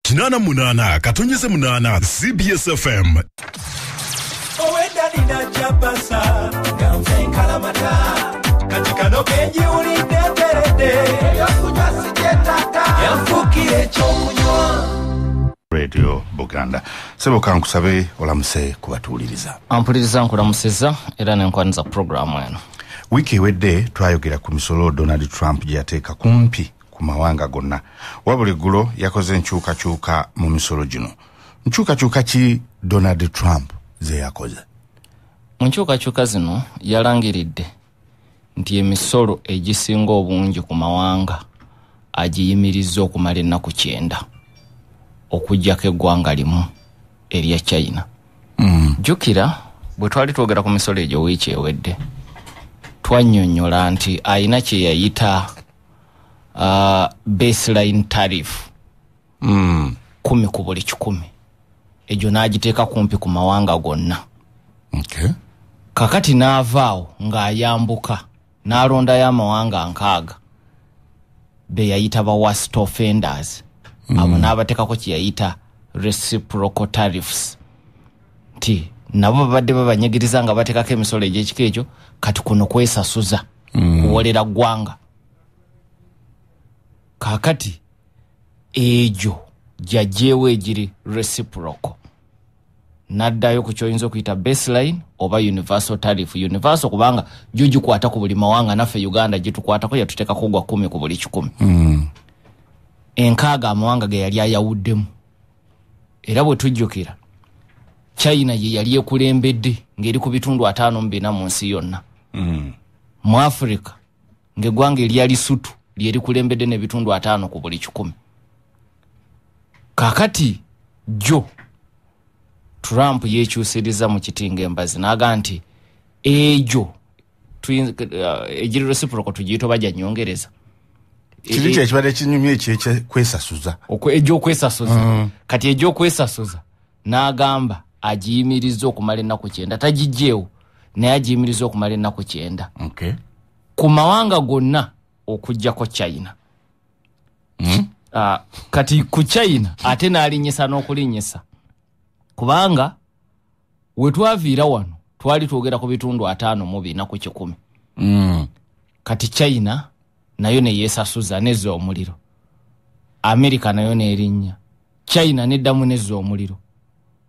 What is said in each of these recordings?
Kinana munana katonyeze munana CBS FM. Owenda nina chapasa gamfe kalamata katika nokenji ulindeterede yakunywa sijetaka yafukire chokunywa Radio Buganda. Sebo kankusabe olamuse kubatuliriza. Ampuliriza nkulamuseza era nenkwanza program eno. Wiki wedde twayogera ku misolo Donald Trump yateeka kumpi ku mawanga gonna. Wabuli gulo yakoze nkyuka mu misolo gino. Nkyuka ki Donald Trump ze yakoze? Nkyuka zino yalangiridde nti emisolo egisinga obungi ku mawanga agiyimiriza okumala ennaku 9 okujjako eggwanga limu erya China. Jukira bwe twali twogera ku misolo egyo wiiki ewedde twannyonnyola nti ayina kye yayita baseline tariff 10 ku buli 100 egyo n'agiteeka kumpi ku mawanga gonna. Okay. Kakati n'avaawo ng'ayambuka n'alondayo amawanga 6 be yayita ba worst offenders. Abo n'abateekako kye yayita reciprocal tariffs. Ti nabo babadde babanyigiriza nga bateekako emisolo egy'ekika ekyo kati kuno kwesasuza kuwolera ggwanga. Kakati ejo jajjeewo egiri reciprocal naddayo ku kyoyinza okuyita baseline oba universal tariff. Universal kubanga jo gikwata ku buli mawanga, naffe Uganda gitukwatako yatuteekako gwa 10 ku buli 100. Enkaaga amawanga ge yali ayawuddemu. Era bwe tujjukira China ye yali ekulembedde ng'eri ku bitundu 54 mu nsi yonna. Mu Africa ng'eggwanga eryali Lesotho lyeri kulembedde n'ebitundu 5 ku buli 100. Kakati jo Trump yekyusiriza mu kitinga embazi n'aga nti ejo ejiri reciprocal tugiyita bajja nyongereza. Kiri kyekibadde kinyumye kwesasuza. Ejo kwesasuza. Kati ejo kwesasuza n'agamba agiyimiriza okumala ennaku 9. Tagijjeewo naye agiyimiriza okumala ennaku 9. Okay. Ku mawanga gonna okujjako China. Kati ku China ate n'alinyisa n'okulinyisa. Kubanga we twaviira wano twali twogera ku bitundu 54 ku 100. Kati China nayo ne yeesasuza nezza omuliro. America nayo n'erinnya. China neddamu nezza omuliro.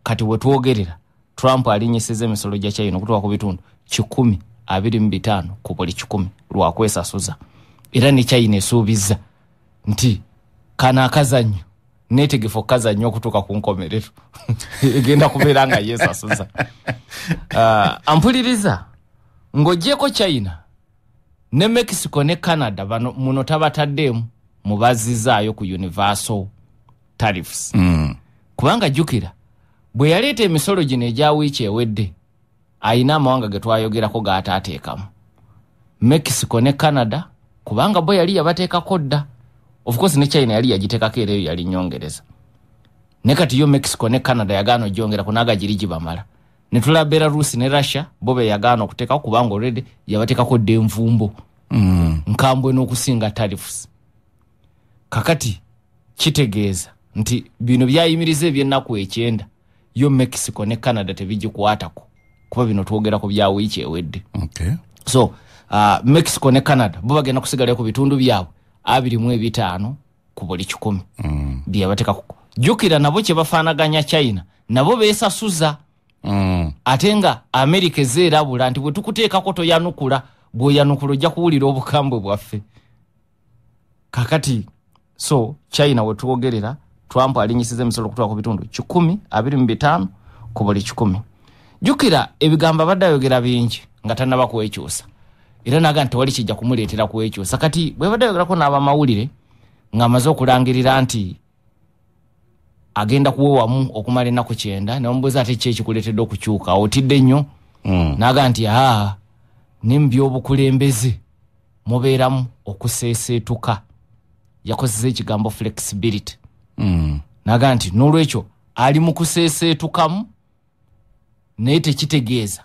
Kati we twogerera Trump alinyisiza emisolo gya China okutuuka ku bitundu 125 ku buli 100 lwa kwesasuza. Era ne China esuubiza nti kana akazannyo netegefu kazannyo okutuuka ku nkomerero egenda kubeera nga yeesasuza. Ampuliriza ng'oggyeko China ne Mexico ne Canada bano muno tabataddeemu mu bazzizaayo ku universal tariffs. Kubanga jjukira bwe yaleeta emisolo gino egya wiiki ewedde ayina amawanga ge twayogerako g'ataateekamu. Mexico ne Canada kubanga bo yali yabateekako dda. Of course ne China yali yagiteekako era yali nyongereza. Ne kati yo Mexico ne Canada yagaana ogyongera kunaga giri gibamala. Ne tulaba Belarus ne Russia bo be yagaana okuteekako kubanga already yabateekako dda envumbo. Nkambwe n'okusinga tariffs. Kakati kitegeeza nti bino byayimiriza eby'ennaku 9 yo Mexico ne Canada tebigikwatako kuba bino twogera ku bya wiiki ewedde. Okay. So Mexico ne Canada bo bagenda kusigala ku bitundu byabwe 25 ku buli 100 byabateekako. Jukira nabo kye bafaanaganya China nabo beesasuza. Ate nga America ezeerabula nti bwe tukuteekako toyanukula, bw'oyanukula ojja kuwulira obukambwe bwaffe. Kakati so China we twogerera Trump alinyisiza emisolo okutuuka ku bitundu 125 ku buli 100. Jukira ebigamba baddayogera bingi nga tannaba kwekyusa. Era naga nti wali kijja kumuleetera kwekyusa. Kati bwe baddayogerako n'abamawulire ng'amaze okulangirira nti agenda kuwewamu okumala ennaku 9 n'omubuuza ate ki ekikuleetedde okukyuka otidde nnyo. Naga nti n'ebyobukulembeze mubeeramu okuseeseetuka. Yakozesa ekigambo flexibility. Naga nti n'olwekyo ali mu kuseeseetukamu naye tekitegeeza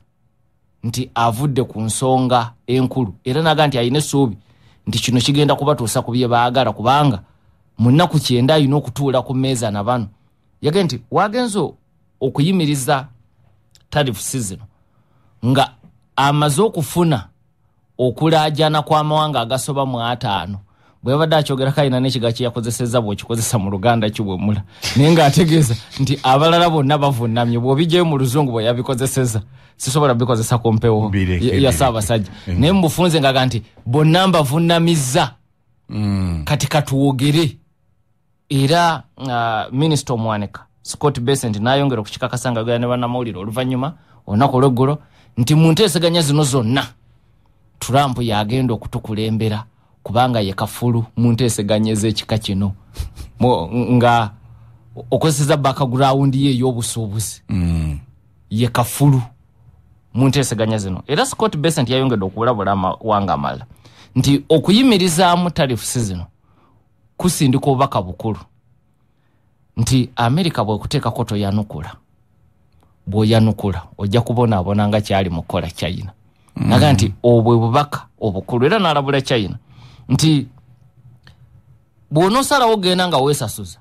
nti avudde ku nsonga enkulu. Era naga nti ayina essuubi nti kino kigenda kubatuusa ku bye baagala kubanga munnaku 9 alina okutuula ku mmeeza na bano yagamba nti wagenzo okuyimiriza tariffs zino nga amaze okufuna okulaajana kw'amawanga agasoba mu 5 bwe yabadde akyogera kayina n'ekiga kye yakozesezza bw'okikozesa mu Luganda kiwemula naye ng'ategeeza nti abalala bonna bavunnamye bw'obijjayo mu Luzungu bwe yabikozesezza sisobola bikozesa ku mpewo ya Ssaabasajja naye mu bufunze ng'aga nti bonna mbavunnamizza kati katuwogere era Minisita Omwaneka Scott Bessent n'ayongera okukikakasa nga agenda ne bannamawulire oluvannyuma olunaku olw'eggulo nti mu nteeseganya zino zonna Trump yagenda okutukulembera kubanga ye kafulu mu nteeseganya ez'ekika kino nga okozeseza background ye ey'obusuubuzi ye kafulu mu nteeseganya zino era Scott Bessent yayongedde okulabula wanga amala nti okuyimirizaamu tariffs zino kusindika obubaka bukulu nti America bwekuteekako toyanukula bw'oyanukula ojja kubonaabona nga kyali mu kukola China naga nti obwe bubaka obukulu era n'alabula China nti bw'onoosalawo genda nga weesasuza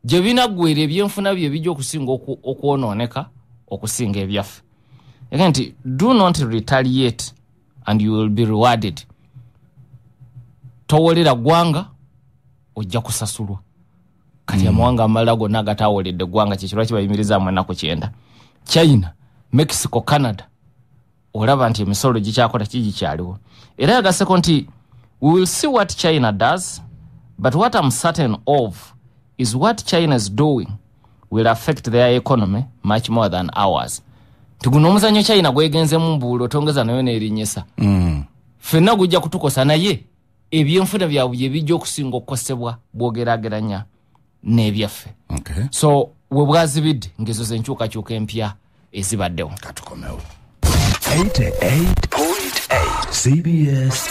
gye binaggwera ebyenfuna bye bijja okusinga okwonooneka okusinga ebyaffe yaga nti do not retaliate and you will be rewarded towolera gwanga ojja kusasulwa kati amawanga amalala gonna agatawoledde eggwanga kyekiro kibayimirizaamu ennaku 9 China, Mexico, Canada olaba nti emisolo gikyakola kigikyaliwo era yagaseko nti we will see what China does but what I'm certain of is what China is doing will affect their economy much more than ours tuguno omuzanyo China gwegenzemu mbuulo tongeza nayo neerinyisa ffenna gujja kutukosa naye ebyenfuna byabwe bye bijja okusinga okukosebwa bwogerageranya n'ebyaffe so we bwazibidde ngezo z'enkyukakyuka empya ezibaddewo katukomewo 88.8 CBS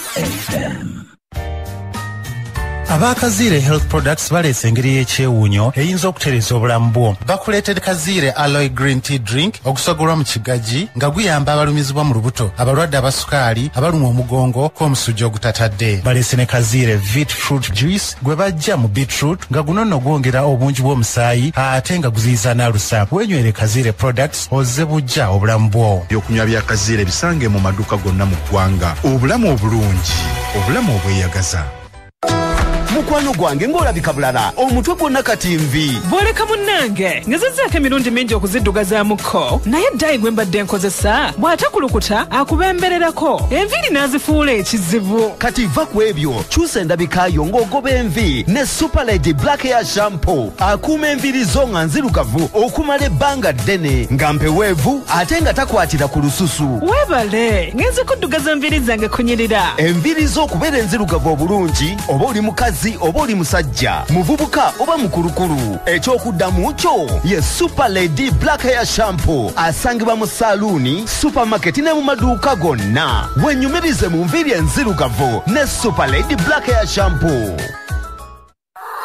FM. Abakazire Health Products baleese engeri y'ekyewuunyo eyinza okutereza obulamu bwo. Bakuleetedde Kazire Aloe Green Tea Drink ogusogolwa mu kigagi nga guyamba abalumizibwa mu lubuto, abalwadde abasukaali, abalumwa omugongo kw'omusujja ogutatadde. Baleese ne Kazire Vit Fruit Juice gwe bajja mu beetroot nga guno nno gwongera obungi bw'omusaayi ate nga guziyiza n'alusa. Wenywere Kazire Products ozze bujja obulamu bwo. Ebyokunywa bya Kazire bisange mu maduuka gonna mu ggwanga. Obulamu obulungi, obulamu obweyagaza. Mukwano gwange ng'olabika bulala omutwe gwonna katimvi boleka munnange ngezezzaako emirundi mingi okuziddugazaamuko naye ddayi gwe mbadde nkozesa bw'atakulukuta akubembererako enviiri n'azifuula ekizibu kati va ku ebyo kyusa endabikaayo ng'ogoba envi ne Super Lady Black Hair Shampoo akuuma enviiri zo nga nzirugavu okumala ebbanga ddene nga mpeweevu ate nga takwatira ku lususu weebale ngenze kuddugaza enviiri zange kunyirira enviiri zo okubeera enzirugavu obulungi oba oli mukazi oba oli musajja muvubuka oba mukulukulu ekyokuddamu kyo ye Super Lady Black Hair Shampoo asangibwa mu saluuni supermarket ne mu maduuka gonna wenyumirize mu nviiri enzirugavu ne Super Lady Black Hair Shampoo.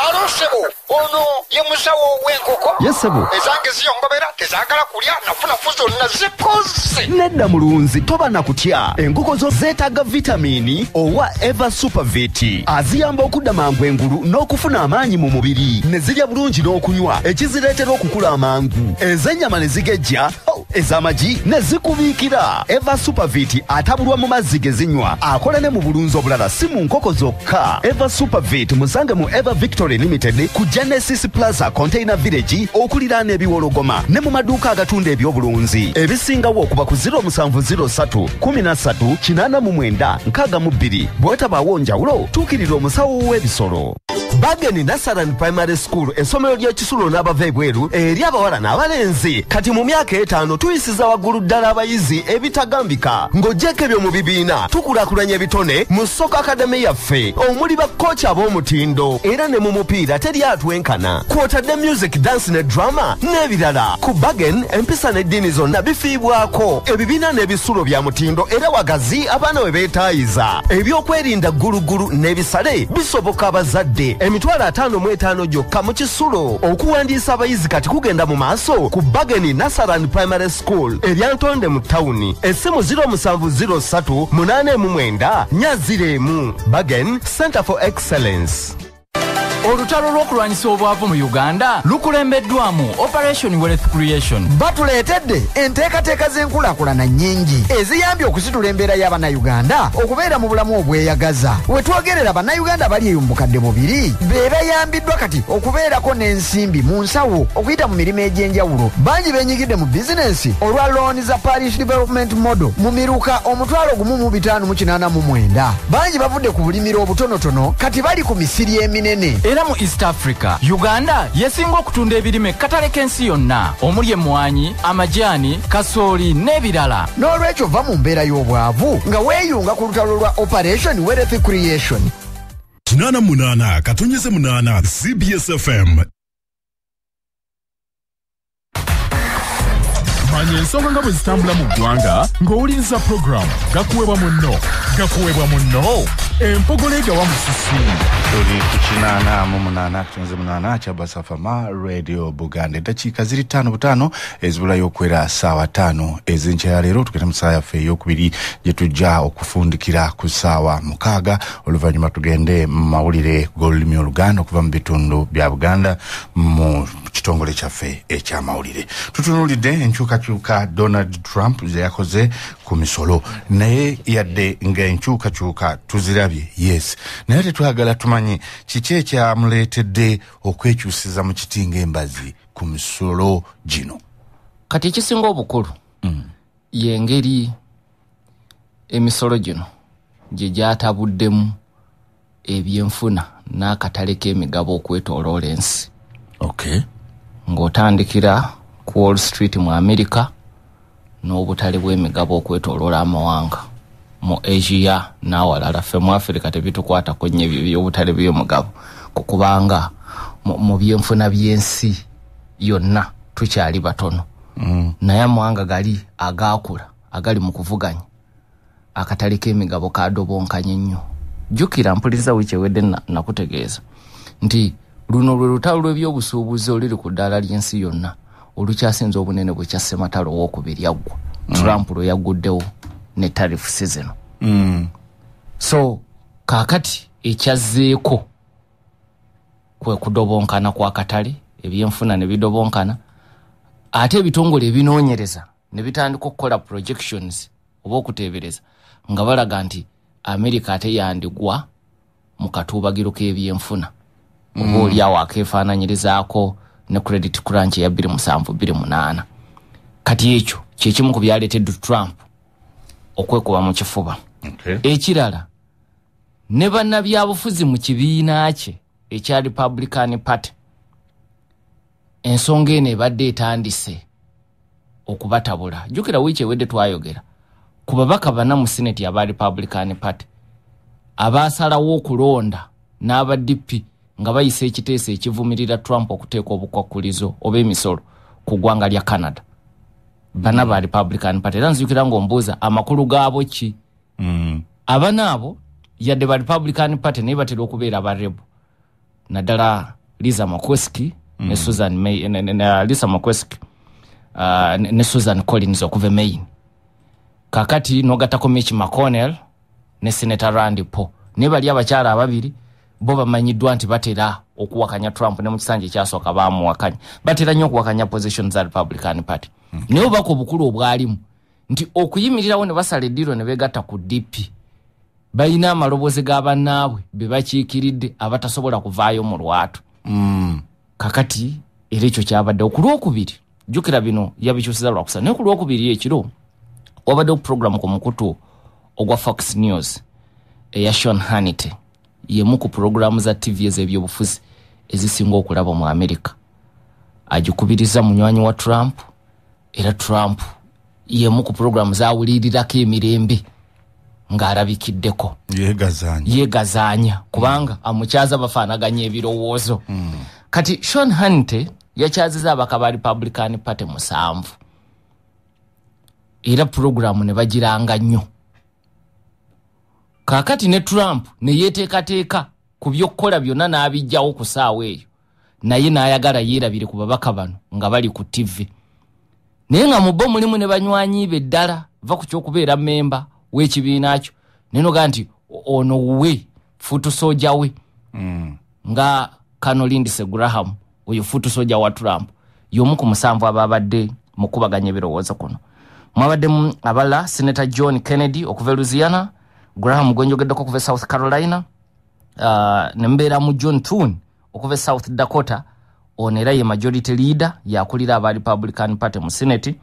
Alo sebo, ono ye musawo w'enkoko. Yes sebo. Ezange ziyongobera tezaagala kulya nafuna zonna zikoze. Nedda mulunzi toba na kutya. Enkoko zo zeetaaga vitamini owa Eva Supervit. Aziyamba okudda mangu engulu n'okufuna amaanyi mu mubiri. Ne zirya bulungi n'okunywa ekizireetera okukula amangu. Ez'ennyama ne zigejja, ez'amagi ne zikubiikira. Eva Supervit atabulwa mu mazzi ge zinywa. Akola ne mu bulunzi obulala si mu nkoko zokka. Eva Supervit musange mu Eva Victory Limited ku Genesis Plaza Container Village okuliraana ebiwologoma ne mu maduuka agatunda ebyobulunzi ebisingawo okuva ku 0703 13 89 62 bw'otabaawo njawulo tuukirira omusawo w'ebisolo. Bagen Nasaran Primary School essomero ly'ekisulo n'abava ebweru eri abawala n'abalenzi kati mu myaka 5 tuyisiza waggulu ddala abayizi ebitagambika ng'ogyeko ebyo mu bibiina tukulaakulanya ebitone mu Soccer Academy yaffe omuli bakkocha ab'omutindo era ne mu mupiira teri atwenkana kw'otadde music dance ne drama n'ebirala ku Bagen empisa n'eddiini zonna bifiibwako ebibiina n'ebisulo bya mutindo era wagazi abaana we beetaayiza ebyokwerinda ggulugulu n'ebisale bisoboka abazadde emitwalo 55 gyokka mu kisulo okuwandiisa abayizi kati kugenda mu maaso ku Bagen Nasaran Primary School eryantonde mu tawuni essimu 0703 849 40 Bagen Center for Excellence. olutalo lw'okulwanyisa obwavu mu uganda lukulembeddwamu operation wealth creation. batuleetedde enteekateeka z'enkulaakulana nnyingi eziyambye okusitula embeera y'abannayuganda okubeera mu bulamu obweyagaza. we twogerera bannayuganda bali eyo mu bukadde bubiri be bayambiddwa kati okubeerako n'ensimbi mu nsawo okuyita mu mirimu egy'enjawulo. bangi beenyigidde mu bizinensi olwa looni za parish development model mu miruka 1,589. bangi bavudde ku bulimiro obutonotono kati bali ku misiri eminene. era mu east africa uganda yesinga okutunda ebirime katale k'ensi yonna omuli emmwanyi, amajaani, kasooli n'ebirala. n'olwekyo va mu mbeera y'obwavu nga weeyunga ku lutalo lwa operation wealth creation. 88 CBS FM. manya ensonga nga bwe zitambula mu ggwanga ng'owuliriza puroguramu gakuweebwa muno empogolo egawa musisi. tuli ku 88 kya Basafama Radio Buganda. Eddakiika ziri 5 ezibulayo okwera ssaawa 5 ez'enkya leero. Tugenda mu ssaawa yaffe ey'okubiri gye tujja okufundikira ku ssaawa 6 oluvannyuma tugende mu mawulire g'olulimi Oluganda okuva mu bitundu bya Buganda mu kitongole kyaffe eky'amawulire. Tutunuulidde enkyukakyuka Donald Trump ze yakoze ku misolo, naye yadde ng'enkyukakyuka tuzirabye, yes, naye tetwagala tumanye kiki ekyamuleetedde okwekyusiza mu kiti ng'embazi ku misolo gino. kati ekisinga obukulu y'engeri emisolo gino gye gyatabuddemu ebyenfuna n'akatale k'emigabo okwetooloola ensi. Okay. ng'otandikira ku Wall Street mu America n'obutale bw'emigabo okwetooloola amawanga mu Asia n'awalala. ffe mu Africa tebitukwatako nnyo by'obutale by'omugabo kubanga mu byenfuna by'ensi yonna tukyali batono. naye amawanga gali agaakula agali mu kuvuganya akatale k'emigabo kadobonkanye nnyo. jjukira mpuliriza wiiki ewedde nakutegeeza nti luno lwe lutalo lw'ebyobusuubuzi oluli ku ddaala ly'ensi yonna olukyasinza obunene bwe kya Ssematalo owookubiri yaggwa. Trump lwe yagguddewo ne tarifu zino. So kaakati ekyazzeeko kwe kudobonkana kwa katale, ebyenfuna ne bidobonkana, ate ebitongole ebinoonyereza ne bitandika okukola projections oba okuteebereza nga balaga nti Amerika ate yandigwa mu katuubagiro k'ebyenfuna. oba oliawo akeefaananyirizaako ne credit crunch ya 2007-2008. kati ekyo kyekimu ku byaleetedde Trump okwekuba mu kifuba. ekirala ne bannabyabufuzi mu kibiina kye ekya Republican Party ensonga eno ebadde etandise okubatabula. jjukira wiiki ewedde twayogera ku babaka bana mu Senate aba Republican Party abaasalawo okulonda n'aba DP nga bayise ekiteeso ekivumirira Trump okuteeka obukwakkulizo oba emisolo ku ggwanga lya Canada. bana ba Republican Party era nzijukira ng'ombuuza amakulu gaabo ki. abana abo yadde ba Republican Party naye batera okubeera aba Rebel. naddala Lisa McCoskey ne Susan May Lisa McCoskey ne Susan Collins okuva Maine. kakati n'ogattako Mitch McConnell ne Senator Rand Paul ne bali abakyala ababiri bo bamanyiddwa nti batera okuwakanya Trump ne mu kisanja ekyasooka baamuwakanya. batera nnyo okuwakanya position za Republican Party. naye obaka obukulu obwalimu nti okuyimirirawo ne basala eddiiro ne beegatta ku DP balina amaloboozi g'abannaabwe be bakiikiridde abatasobola kuvaayo mu lwatu. kakati era ekyo kyabadde okulwokubiri. jjukira bino yabikyusiza lwakusa naye ku lwokubiri ekiro wabaddewo program ku mukutu ogwa Fox News eya Sean Hannity, yemu ku programu za TV ez'ebyobufuzi ezisinga okulaba mu Amerika. agikubiriza munywanyi wa Trump era Trump yemu ku programu zaawulirirako emirembe ng'alabikiddeko yeegazaanya kubanga amukyaza bafaanaganya ebirowoozo. kati Sean Hannity yakyaziza abaka ba Republican Party 7 era programu ne bagiranga nnyo. kakati ne Trump ne yeeteekateeka ku by'okkola byonna n'abijjawo ku ssaawa eyo, naye n'ayagala yeerabire ku babaka bano nga bali ku TV. naye nga mu bo mulimu ne banywanyi be ddala va ku ky'okubeera memba w'ekibiina kyo nenoga nti ono we fuutu soja we nga Colonel Lindsey Graham oyo futu soja wa Trump yomu ku musanvu ababadde mukubaganya ebirowoozo kuno. Mwabadde abala Senator John Kennedy okuva Louisiana, Graham gwenjogeddeko okuva South Carolina, nembeera mu John Thune okuva South Dakota, onera ye majority leader yakulira aba Republican Party mu Senate,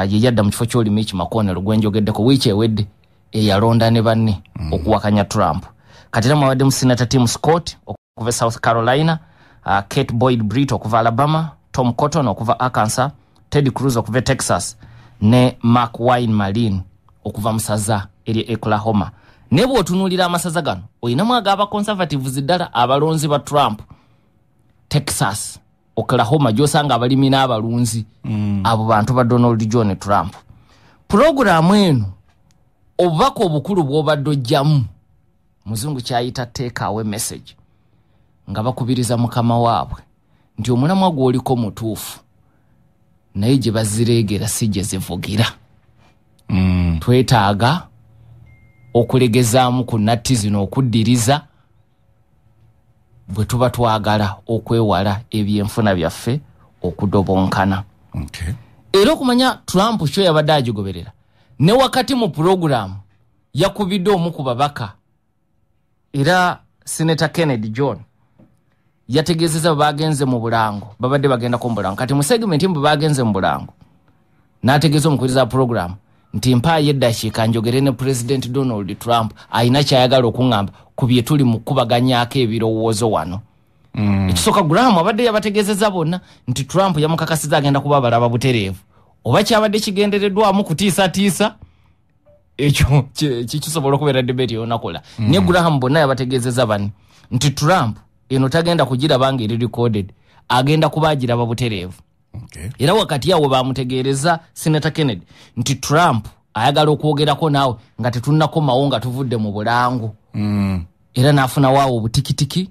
ye yadda mu kifo ky'oli Mitch McConnell gwenjogeddeko wiiki ewedde eyalonda ne banne okuwakanya Trump. Kati mwabadde mu Senator Tim Scott okuva South Carolina, Kate Boyd Britt okuva Alabama, Tom Cotton okuva Arkansas, Ted Cruz okuva Texas, ne Mark Wayne Marine okuva musaza eri Oklahoma. Nebo otunulira amasaza gano oyinamu agaba conservatives ddala abalonzi ba Trump. Texas, Oklahoma josanga abalimi n'abalunzi abo bantu ba Donald John Trump. Programu eno obubaka obukulu bw'obadde ojjamu muzungu kyayita take away message nga bakubiriza mukama waabwe nti omulamwa gwoliko mutuufu naye gye bazireegera si gye zivugira. Twetaaga okulegezaamu ku natti zino okuddiriza bwe tuba twagala okwewala ebyenfuna byaffe okudobonkana. Era okumanya Trump kyo yabadde agigoberera ne wakati mu programu yakubidde omu ku babaka era Senator Kennedy John yategezeza bagenze mu bulango babadde bagenda ku bulango kati mu segment mbu bagenze mu bulango n'ategeza omukuliza program nti mpaye eddakiika njogere ne President Donald Trump ayina kyayagala okuŋŋamba ku bye tuli mu kubaganyako ebirowoozo wano. Ekisooka Graham abadde yabategezeza bonna nti Trump yamukakasiza agenda kuba balaba butereevu oba kyabadde kigendereddwamu kutiisatiisa ekyo kisobola okubeera debate yonakola. Ne Graham bonna yabategezeza bani nti Trump eno tagenda kugiraba nga eri recorded agenda kuba agiraba butereevu. Era wakati awo bamutegereza Senator Kennedy nti Trump ayagala okwogerako naawe nga tetunnako mawo nga tuvudde mu bulango. Era naafuna waawo obutikitiki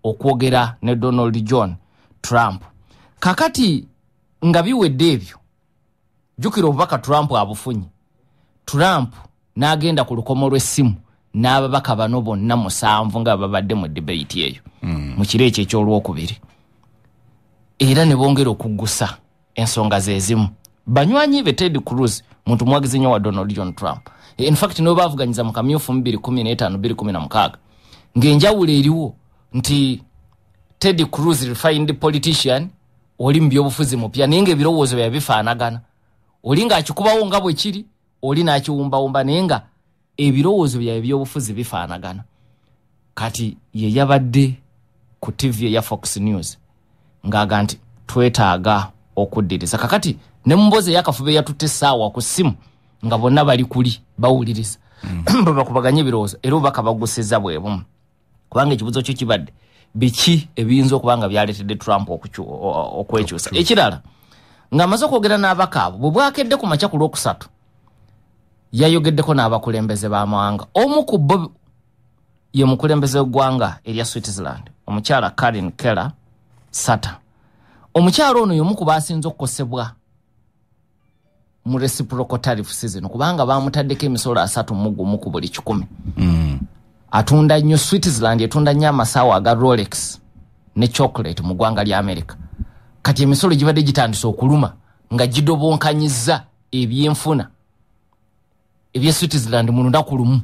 okwogera ne Donald John Trump. Kakati nga biwedde ebyo jukira obubaka Trump abufunye. Trump n'agenda ku lukomo lw'essimu n'ababaka bano bonna 7 nga babadde mu debate eyo mu kiro ekyo eky'olwokubiri. Era ne bongera okuggusa ensonga zezimu. Banywanyi be Ted Cruz muntu mwagizi nnyo wa Donald John Trump. In fact no bavuganyiza mu kamyufu 2015-2016 ng'enjawulo eriwo nti Ted Cruz refined politician oli mbyobufuzi mupya ninge birowoozo bya bifaanagana oli nga akikubawo nga bwe kiri oli n'akiwumbawumba naye nga ebirowoozo bya byobufuzi bifaanagana. Kati ye yabadde ku TV ya Fox News ng'aga nti twetaaga okuddiriza. Kakati ne mumboze yakafube yatutte essaawa ku ssimu nga bonna bali kuli bawuliriza bakubaganya ebirowoozo era obubaka bagusizza bwe bumu kubanga ekibuzo kyo kibadde biki ebiyinza okubanga byaleetedde Trump okwekyusa. Ekirala ng'amaze okwogera n'abaka abo bwe bwakedde ku makya ku Lwokusatu yayogeddeko n'abakulembeze b'amawanga. Omu ku bo ye mukulembeze w'eggwanga erya Switzerland omukyala Karen Keller Sata. Omukyala ono y'omu ku baasinze okukosebwa mu reciprocal tariff season kubanga baamutaddeko emisolo 31 ku buli 100. Atunda nnyo Switzerland etunda nnyo amasaawa aga Rolex ne chocolate mu ggwanga lya America. Kati emisolo gibadde gitandise okuluma nga gidobonkanyizza ebyenfuna ebya Switzerland mu lunaku lumu.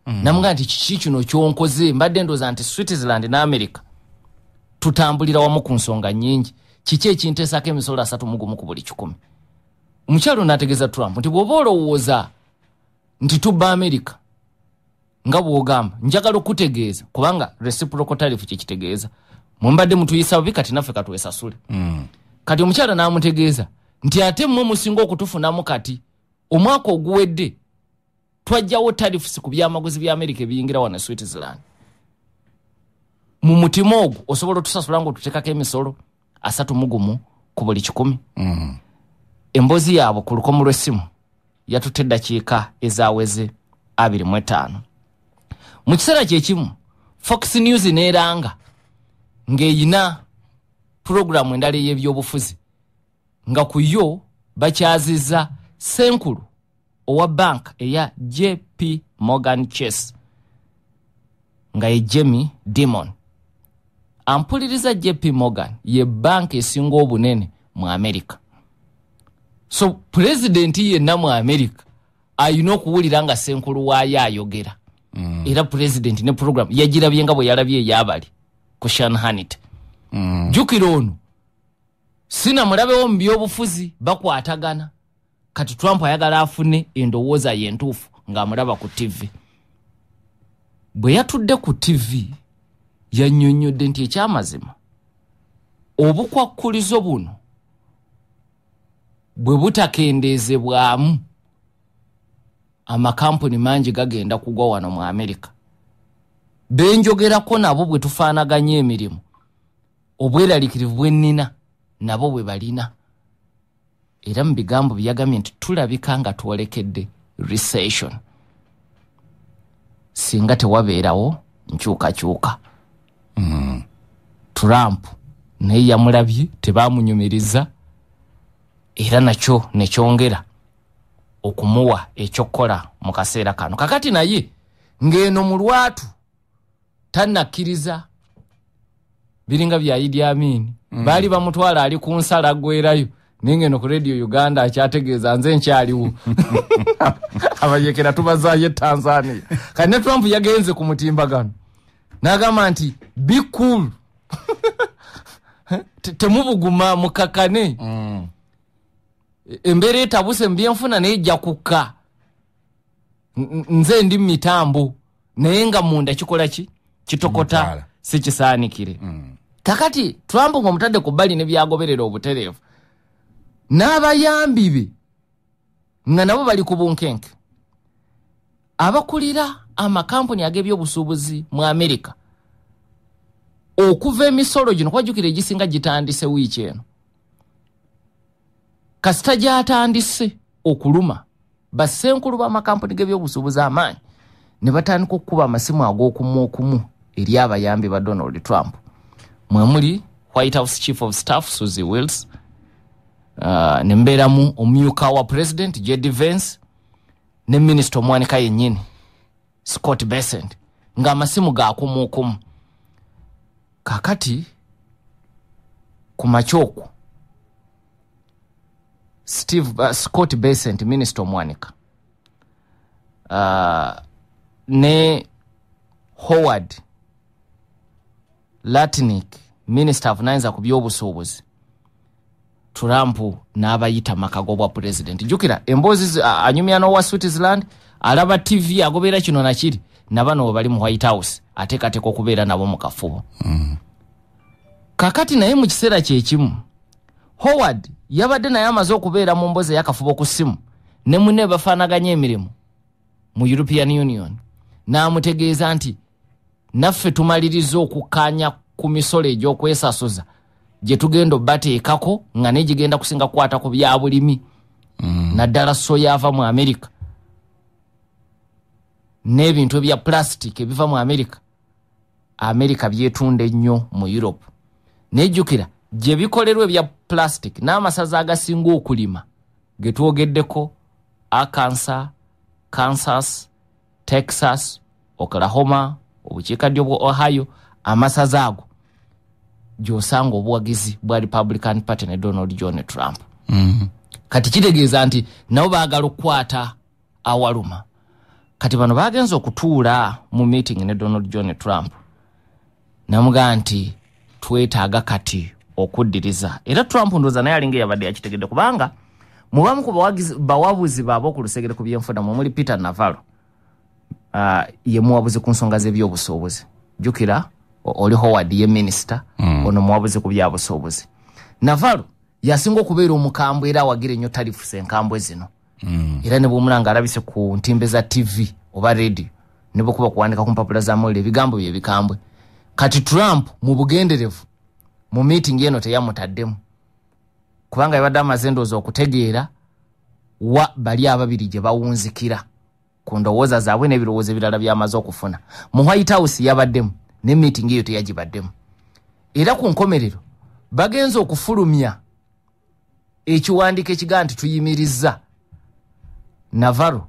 Namuga nti kiki kino kyonkoze mbadde ndooza nti Switzerland ne America tutambulira wamu ku nsonga nnyingi kiki ekinteesako emisolo 31 ku buli 100. Omukyalo n'ategeeza Trump nti bw'oba olowooza nti tubba America nga bw'ogamba njagala okutegeeza kubanga reciprocal tariff kikitegeeza mumbadde mutuyisa bubi kati naffe katwesasule. Kati omukyala n'amutegeeza nti ate mmwe musinga okutufunamu kati omwaka oguwedde twajjawo tariffs ku byamaguzi bya America ebiyingira wano Switzerland. Mu mutima ogwo osobola otusasula ng'otuteekako emisolo 31 ku buli 100. Embozi yaabo ku lukomo lw'essimu yatutte eddakiika ezaaweze 25. Mu kiseera kyekimu Fox News n'eranga ng'eyina puroguramu endala ey'ebyobufuzi nga ku yo bakyazizza Senkulu owa bank eya JP Morgan Chase nga ye Jamie Dimon ampuliriza JP Morgan ye bank esinga obunene mu America. So president yenna mu America ayina okuwulira nga senkulu waayo ayogera. Era president ne program yagirabye nga bwe yalabye yabali ku Sean Hannity. Jukira ono sina mulabewo mu byobufuzi bakwatagana kati Trump ayagala afune endowooza yentuufu ng'amulaba ku TV. Bwe yatudde ku TV yannyonnyodde nti ekyamazima obukwakkulizo buno bwe butakendeezebwamu amakampuni mangi gagenda kugwa wano mu America. Benjogerako nabo bwe tufaanaganya emirimu obweraliikirivu bwe nnina nabo bwe balina. Era mu bigambo byagambye nti tulabika nga twolekedde recession singa tewabeerawo nkyukakyuka. Trump naye yamulabye tebaamunyumiriza era nakyo ne kyongera okumuwa ekyokukola mu kaseera kano. Kakati naye ng'eno mu lwatu tannakkiriza biringa bya Idi Amin baali bamutwala ali ku nsala gwerayo ningeno ku Radio Uganda akyategeeza nze nkyaliwo abayekera tubazaayo Tanzania. Kane Trump yagenze ku mutimbagano n'agamba nti be cool temubuguma mukakane embeera etabuse mbyenfuna nejja kukka nze ndi mitambo naye nga munda kikola ki kitokota si kisaanikire. Kakati Trump ng'omutadde ku bbali ne byagoberera obutereevu n'abayambi be nga nabo bali ku bunkenke abakulira amakampuni ag'ebyobusuubuzi mu America okuva emisolo gino kwajjukira egisinga gitandise wiiki eno kasita gyatandise okuluma basenkulu b'amakampuni g'ebyobusuubuzi amaanyi ne batandika okukuba amasimu ag'okumu eri abayambi ba Donald Trump mwemuli White House Chief of Staff Susie Wills, ne mbeeramu omumyuka wa President J.D. Vance ne Minisita omwanika yennyini Scott Bessent ng'amasimu gaakumuukumu. Kakati ku makyokwo Scott Bessent Minisita omwanika ne Howard Lutnick Minister avunaanyizibwa ku by'obusuubuzi Trump n'abayita makago bwa president. Jukira emboozi anyumya n'owa Switzerland alaba TV agobeera kino nakiri nabano bali mu White House ateekateeka okubeera nabo mu kafubo. Kakati naye mu kiseera kyekimu Howard yabadde naye amaze okubeera mu mboozi y'akafubo ku ssimu ne munne bafaanaganya emirimu mu European Union n'amutegeeza nti naffe tumaliriza okukkaanya ku misolo egy'okwesasuza gye tugenda obbateekako nga negigenda kusinga kukwata ku bya bulimi naddala soya ava mu America n'ebintu ebya plastic ebiva mu America byetunda ennyo mu Europe. Nejjukira gye bikolerwa ebya plastic n'amasaza agasinga okulima ge twogeddeko Arkansas, Kansas, Texas, Oklahoma, obukiikaddyo bwa Ohio, amasaza ago gy'osanga obuwagizi bwa Republican Party ne Donald John Trump. Kati kitegeeza nti nabo baagala okukwata awaluma. Kati bano bagenza okutuula mu meeting ne Donald John Trump namugaa nti twetaaga kati okuddiriza. Era Trump ndooza naye alinga yabadde yakitegedde kubanga mu bamu ku bawabuzi baabo ku lusegere ku byenfuna muli Peter Navarro ye muwabuzi ku nsonga z'ebyobusuubuzi. Jukira oli Howard ye minister ono muwabuzi ku byabusuubuzi. Navarro yasinga okubeera omukambwe era awagira ennyo tarifu enkambwe zino. Era ne bw'omulanga alabise ku ntimbe za TV oba radio ne bwe kuba kuwandika ku mpapula za mawulire ebigambo bye bikambwe. Kati Trump mu bugenderevu mu meeting eno teyamutaddemu kubanga yabadde amaze endowooza okutegeera wa bali ababiri gye bawunzikira ku ndowooza zaabwe n'ebirowoozo ebirala by'amaze okufuna. Mu White House yabaddemu ne meeting eyo teyagibaddemu. Era ku nkomerero bagenza okufulumya ekiwandiiko ekigaa nti tuyimirizza. Navarro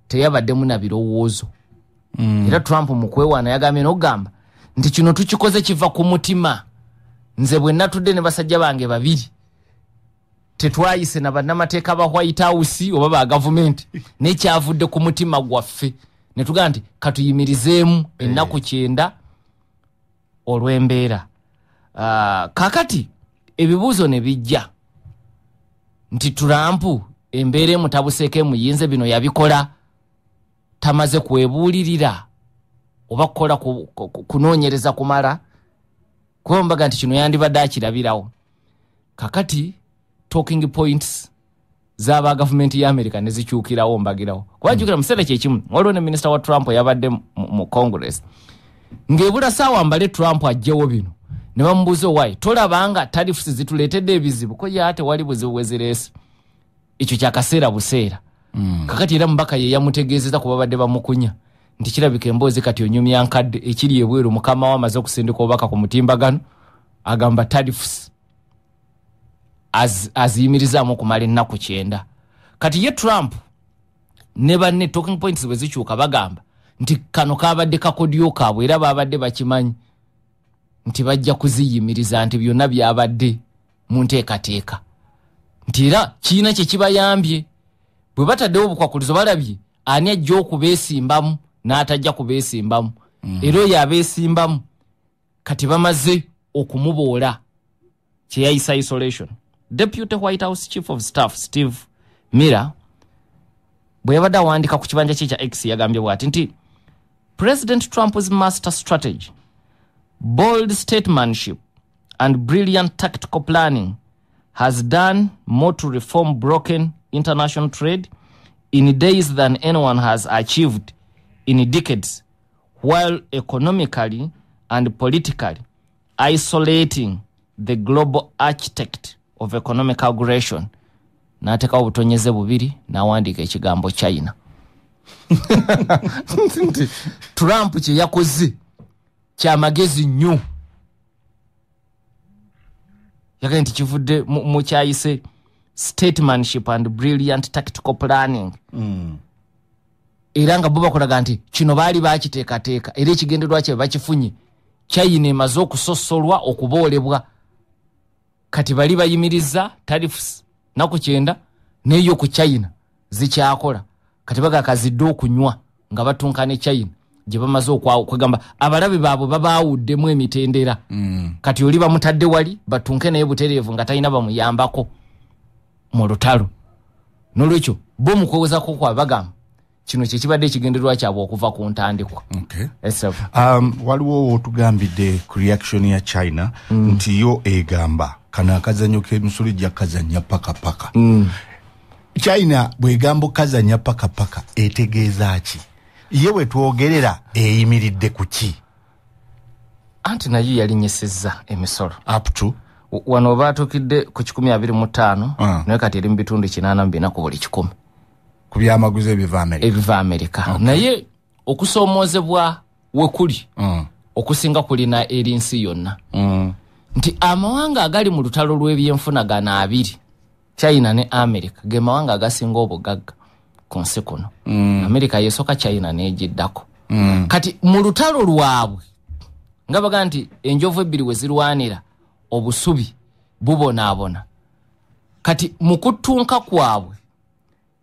teyabaddemu na birowoozo. Era Trump mu kwewaana yagambye n'okugamba nti kino tukikoze kiva ku mutima nze bwe natudde ne basajja bange babiri tetwayise na bannamateeka ba White House oba ba government nekyavudde ku mutima gwaffe ne tugaa nti katuyimirizeemu ennaku 9 olw'embeera. Kakati ebibuuzo ne bijja nti Trump embeera emutabuseeko muyinze bino yabikola tamaze kwebuulirira oba kukola kunoonyereza kumala kuba mbaga nti kino yandibadde akirabirawo. Kakati talking points z'aba gavumenti ya America ne zikyukirawo mbagirawo kuba jjukira mu kiseera kyekimu waliwo ne minisita wa Trump yabadde mu Congress ng'ebula saawa mbale Trump ajjewo bino ne bamubuuza owaye tolabanga tariffs zituleetedde ebizibu ko ye ate wali buzibu bwe zireese ekyo kyakaseera buseera. Kakati era mubaka ye yamutegeezeza kuba badde bamukunya nti kirabika emboozi kati onyumya nkadde ekiri ebweru mukama we amaze okusindika obubaka ku mutimbagano agamba tariffs aziyimirizaamu okumala ennaku 9. Kati ye Trump ne banne talking points bwe zikyuka bagamba nti kano kaabadde kakodyo kaabwe era baabadde bakimanyi nti bajja kuziyimiriza nti byonna byabadde mu nteekateeka nti era kiina kye kibayambye bwe bataddewo obukwakulizo balabye ani ajja okubeesimbamu n'atajja kubeesimbamu era oyo abeesimbamu kati bamaze okumuboola kyeyayisa isolation. Deputy White House Chief of Staff Steve Miller bwe yabadde awandiika ku kibanja kye kya X yagambye bw'ati nti President Trump's master strategy, bold statesmanship and brilliant tactical planning has done more to reform broken international trade in days than anyone has achieved in decades, while economically and politically isolating the global architect of economic aggression. Nateka obutonyeze bubiri nawandiika ekigambo China. Trump kye yakoze kya magezi nnyo yagenda nti kivudde mu kyayise statesmanship and brilliant tactical planning. Era nga bo bakolaga nti kino baali bakiteekateeka era ekigendererwa kye bakifunye China emaze okusosolwa okuboolebwa kati bali bayimiriza tariffs naku 9 neyo ku China zikyakola kati baga kazidde okunywa nga batunkane China gye bamaze okwagamba abalabe baabo babaawuddemu emitendera kati oli bamutadde wali batunke naye butereevu nga talina bamuyambako mu lutalo n'olwekyo bo mukwewezako kwa bagamba kino kye kibadde ekigendererwa kyabwe okuva ku ntandikwa. Waliwo otugambidde ku reaction ya China nti yo egamba kana akazanyo k'emisolo gya kazanya paka. China bwegamba kazanya paka etegeeza ki? Ye bwe twogerera eyimiridde ku ki? Anti nayo yalinyesezza emisolo up to wano batukidde ku 125 naye kati eri mu bitundu 84 ku buli 100 ku byamaguzi ebiva Amerika. Naye okusoomoozebwa we kuli okusinga kulina eri nsi yonna nti amawanga agali mu lutalo lw'ebyenfuna gana 2 China ne America ge mawanga agasinga obugagga ku nsi kuno. America yesoka China negiddako kati mu lutalo lwabwe nga baga nti enjovu ebbiri we zirwanira obusubi bubonaabona kati mu kutunka kwabwe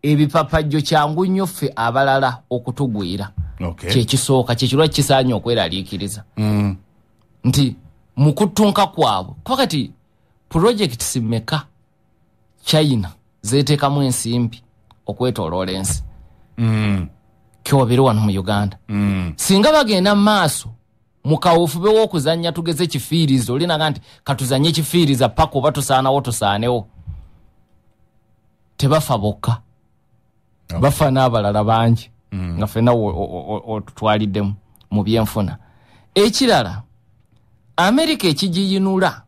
ebipapajjo kyangu nnyo ffe abalala okutugwira. Kyekisooka kyekirwa kisaanye okweraliikiriza nti mu kutunka kwabwe pakati projects mmeka China zeteekamu ensimbi okwetooloola ensi kiwabire wano mu Uganda. Singa bagenda maaso mu kawufube w'okuzannya tugeze kifiirizo olinaga nti katuzanye kifiiriza paka oba tusaanawo tusaanewo tebafa bokka bafa n'abalala bangi nga ffenna otutwaliddemu mu byenfuna. Ekirala Amerika ekigiyinula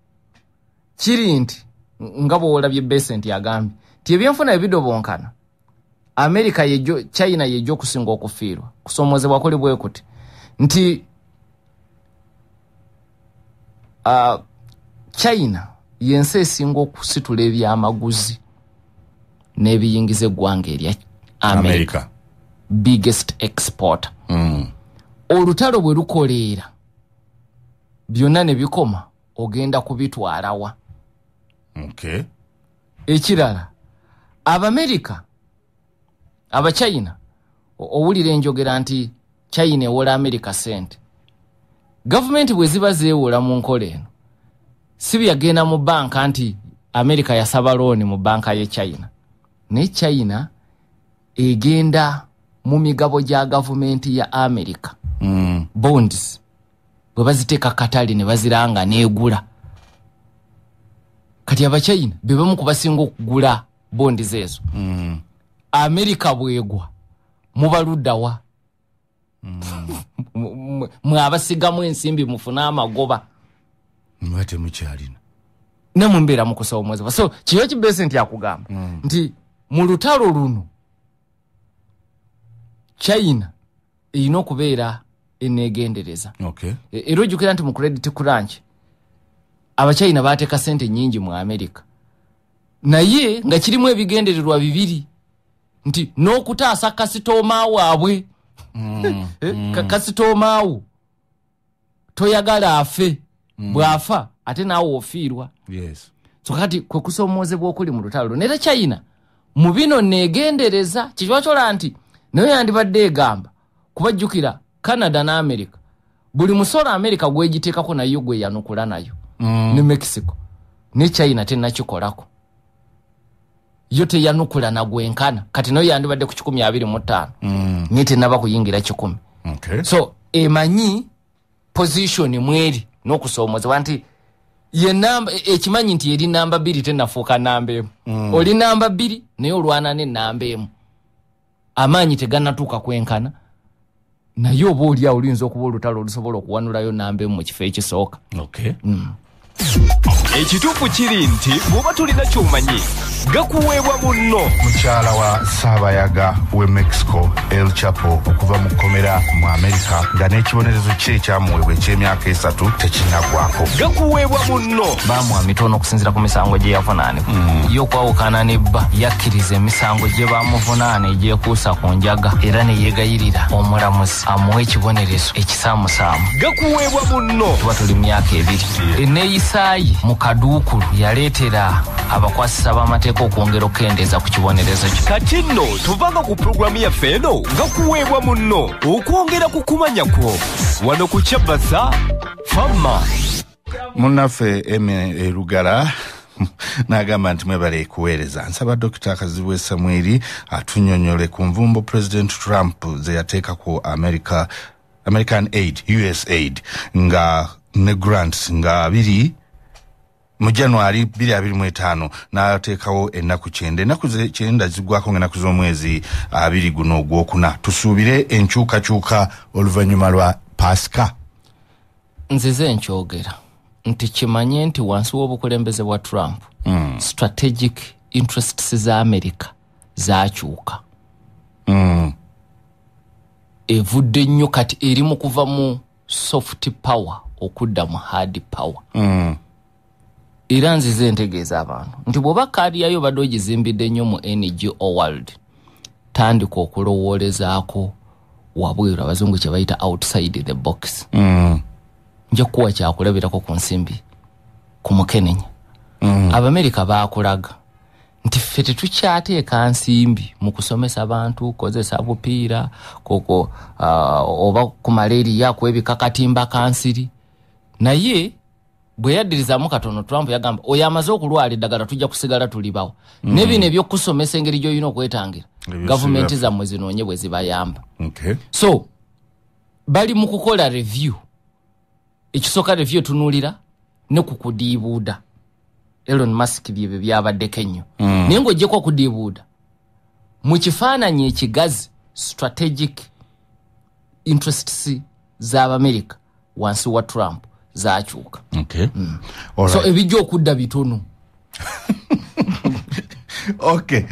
kiri nti nga bw'olabye Besant yagambye ti ebyenfuna ebidobonkana Amerika yejo China yejo okusinga okufiirwa kusoomozebwa kuli bwe kuti nti China yensi esinga okusitula ebyamaguzi n'ebiyingiza eggwanga erya America biggest exporter. Olutalo bwe lukoleera byonna ne bikoma ogenda kubitwalawa. Okay. Ekirala Abamerika Abachina owulira enjogera nti China ewola America sente. Government bwe ziba zeewola mu nkola eno si byagenda mu banka nti America yasaba loan mu banka ye China. Ne China egenda mu migabo gya government ya America. Bonds bwe baziteeka katali ne baziranga neegula. Kati Abachina bebamu kubasinga okugula bonds ezo. America bwegwa mubaluddawa. Mwabasigamu ensimbi mufuna amagoba. Mwate mukyalina. Namumbera mukusaba omwezi. So kiyo kibese nti akugamba nti mu lutalo luno China ino kubeera enegendereza. Okay. Era ojjukira nti mu credit crunch Abachina bateeka sente nyingi mu America. Naye nga kirimu ebigendererwa bibiri nti n'okutaasa kasitoma waabwe. Kasitoma wo toyagala afe. Bwafa ate naawe ofiirwa. Yes. So kati kwe kusomoozebwa okuli mu lutalo. Nera China mu bino negendereza kikywachola nti nayo yandibadde egamba kubajjukira Canada na America. Buli musolo America gwegiteekako nayo gwe yanukula nayo. Ne Mexico. Ne China tennakikolako. Yo teyanukula na gwenkana. Kati nayo yandibadde ku 125. Nite naba kuyingira 10. Okay. So emanyi position mweri n'okusoomozebwa nti ye namba ekimanyi nti eri namba 2 tenafuuka namba emu. Oli namba 2 naye olwana ne namba emu. Amanyi tegannatuuka kwenkana. Naye oba oli awo olinza okuba olutalo olusobola okuwanulayo namba emu mu kifo ekisooka. Okay. Ekituufu kiri nti bw'oba tulina ky'omanyi gakuweebwa munno. Mukyala wa Saabayaga we Mexico El Chapo okuva mu kkomera mu Amerika nga n'ekibonerezo kye ekyamuweebwa eky'emyaka 3 tekinnagwako. Gakuweebwa munno. Baamuwa mitono okusinziira ku misango gye yavunaanibwa. Yo okwawukana n'ebba yakkiriza emisango gye baamuvunaana egyekuusa ku njaga era ne yeegayirira omulamuzi amuwa ekibonerezo ekisaamusaamu. Gakuweebwa munno. Tuba tuli myaka 2. Enneeyisaayi mu kaduukulu yaleetera abakwasisa b'amateeka okwongera okukendeeza ku kibonerezo kyo. Kati nno tuvanga ku pulogulaamu yaffe eno gakuweebwa munno okwongera ku kumanya kwo wano ku Kyabasa Fama. Munnaffe Erugala n'agamba nti mwebale kuweereza. Nsaba Dr. Kazibwe Samwiri atunnyonnyole ku nvumbo President Trump ze yateeka ku American Aid, USAID nga ne grants nga biri mu January 2025 n'ateekawo ennaku 9. Ennaku 9 zigwako ng'ennaku z'omwezi 2 guno ogwokuna. Tusuubire enkyukakyuka oluvannyuma lwa Pasika. Nzize nkyogera nti kimanye nti wansi w'obukulembeze bwa Trump strategic interests za America zaakyuka. Evudde nnyo kati eri mu kuva mu soft power okudda mu hard power. Era nzize ntegeeza abantu nti bw'oba kaaliyayo badde ogizimbidde nnyo mu energy world tandika okulowoolezaako wabweru abazungu kye bayita outside the box. Nja kuwa kyakulabirako ku nsimbi ku mukenenya. Abamerika baakulaga nti ffe tetukyateeka nsimbi mu kusomesa abantu kozesa bupiira koko oba ku malaria kwebikakatimba kansiri. Naye bwe yaddirizaamu katono Trump yagamba oyo amaze okulwala eddagala tujja kusigala tulibawo. Nebino ebyokusomesa engeri gy'olina okwetangira gavumenti zammwe zinoonye bwe zibayamba. Okay. So bali mu kukola review. Ekisooka review tunuulira ne kukudiibuuda. Elon Musk byebyo byabaddeko ennyo. Naye ng'oggyeko okudiibuuda mu kifaananyi ekigazi strategic interests z'Abamerika wansi wa Trump zaakyuka. Okay. Right. So ebijja okudda bitono. Okay.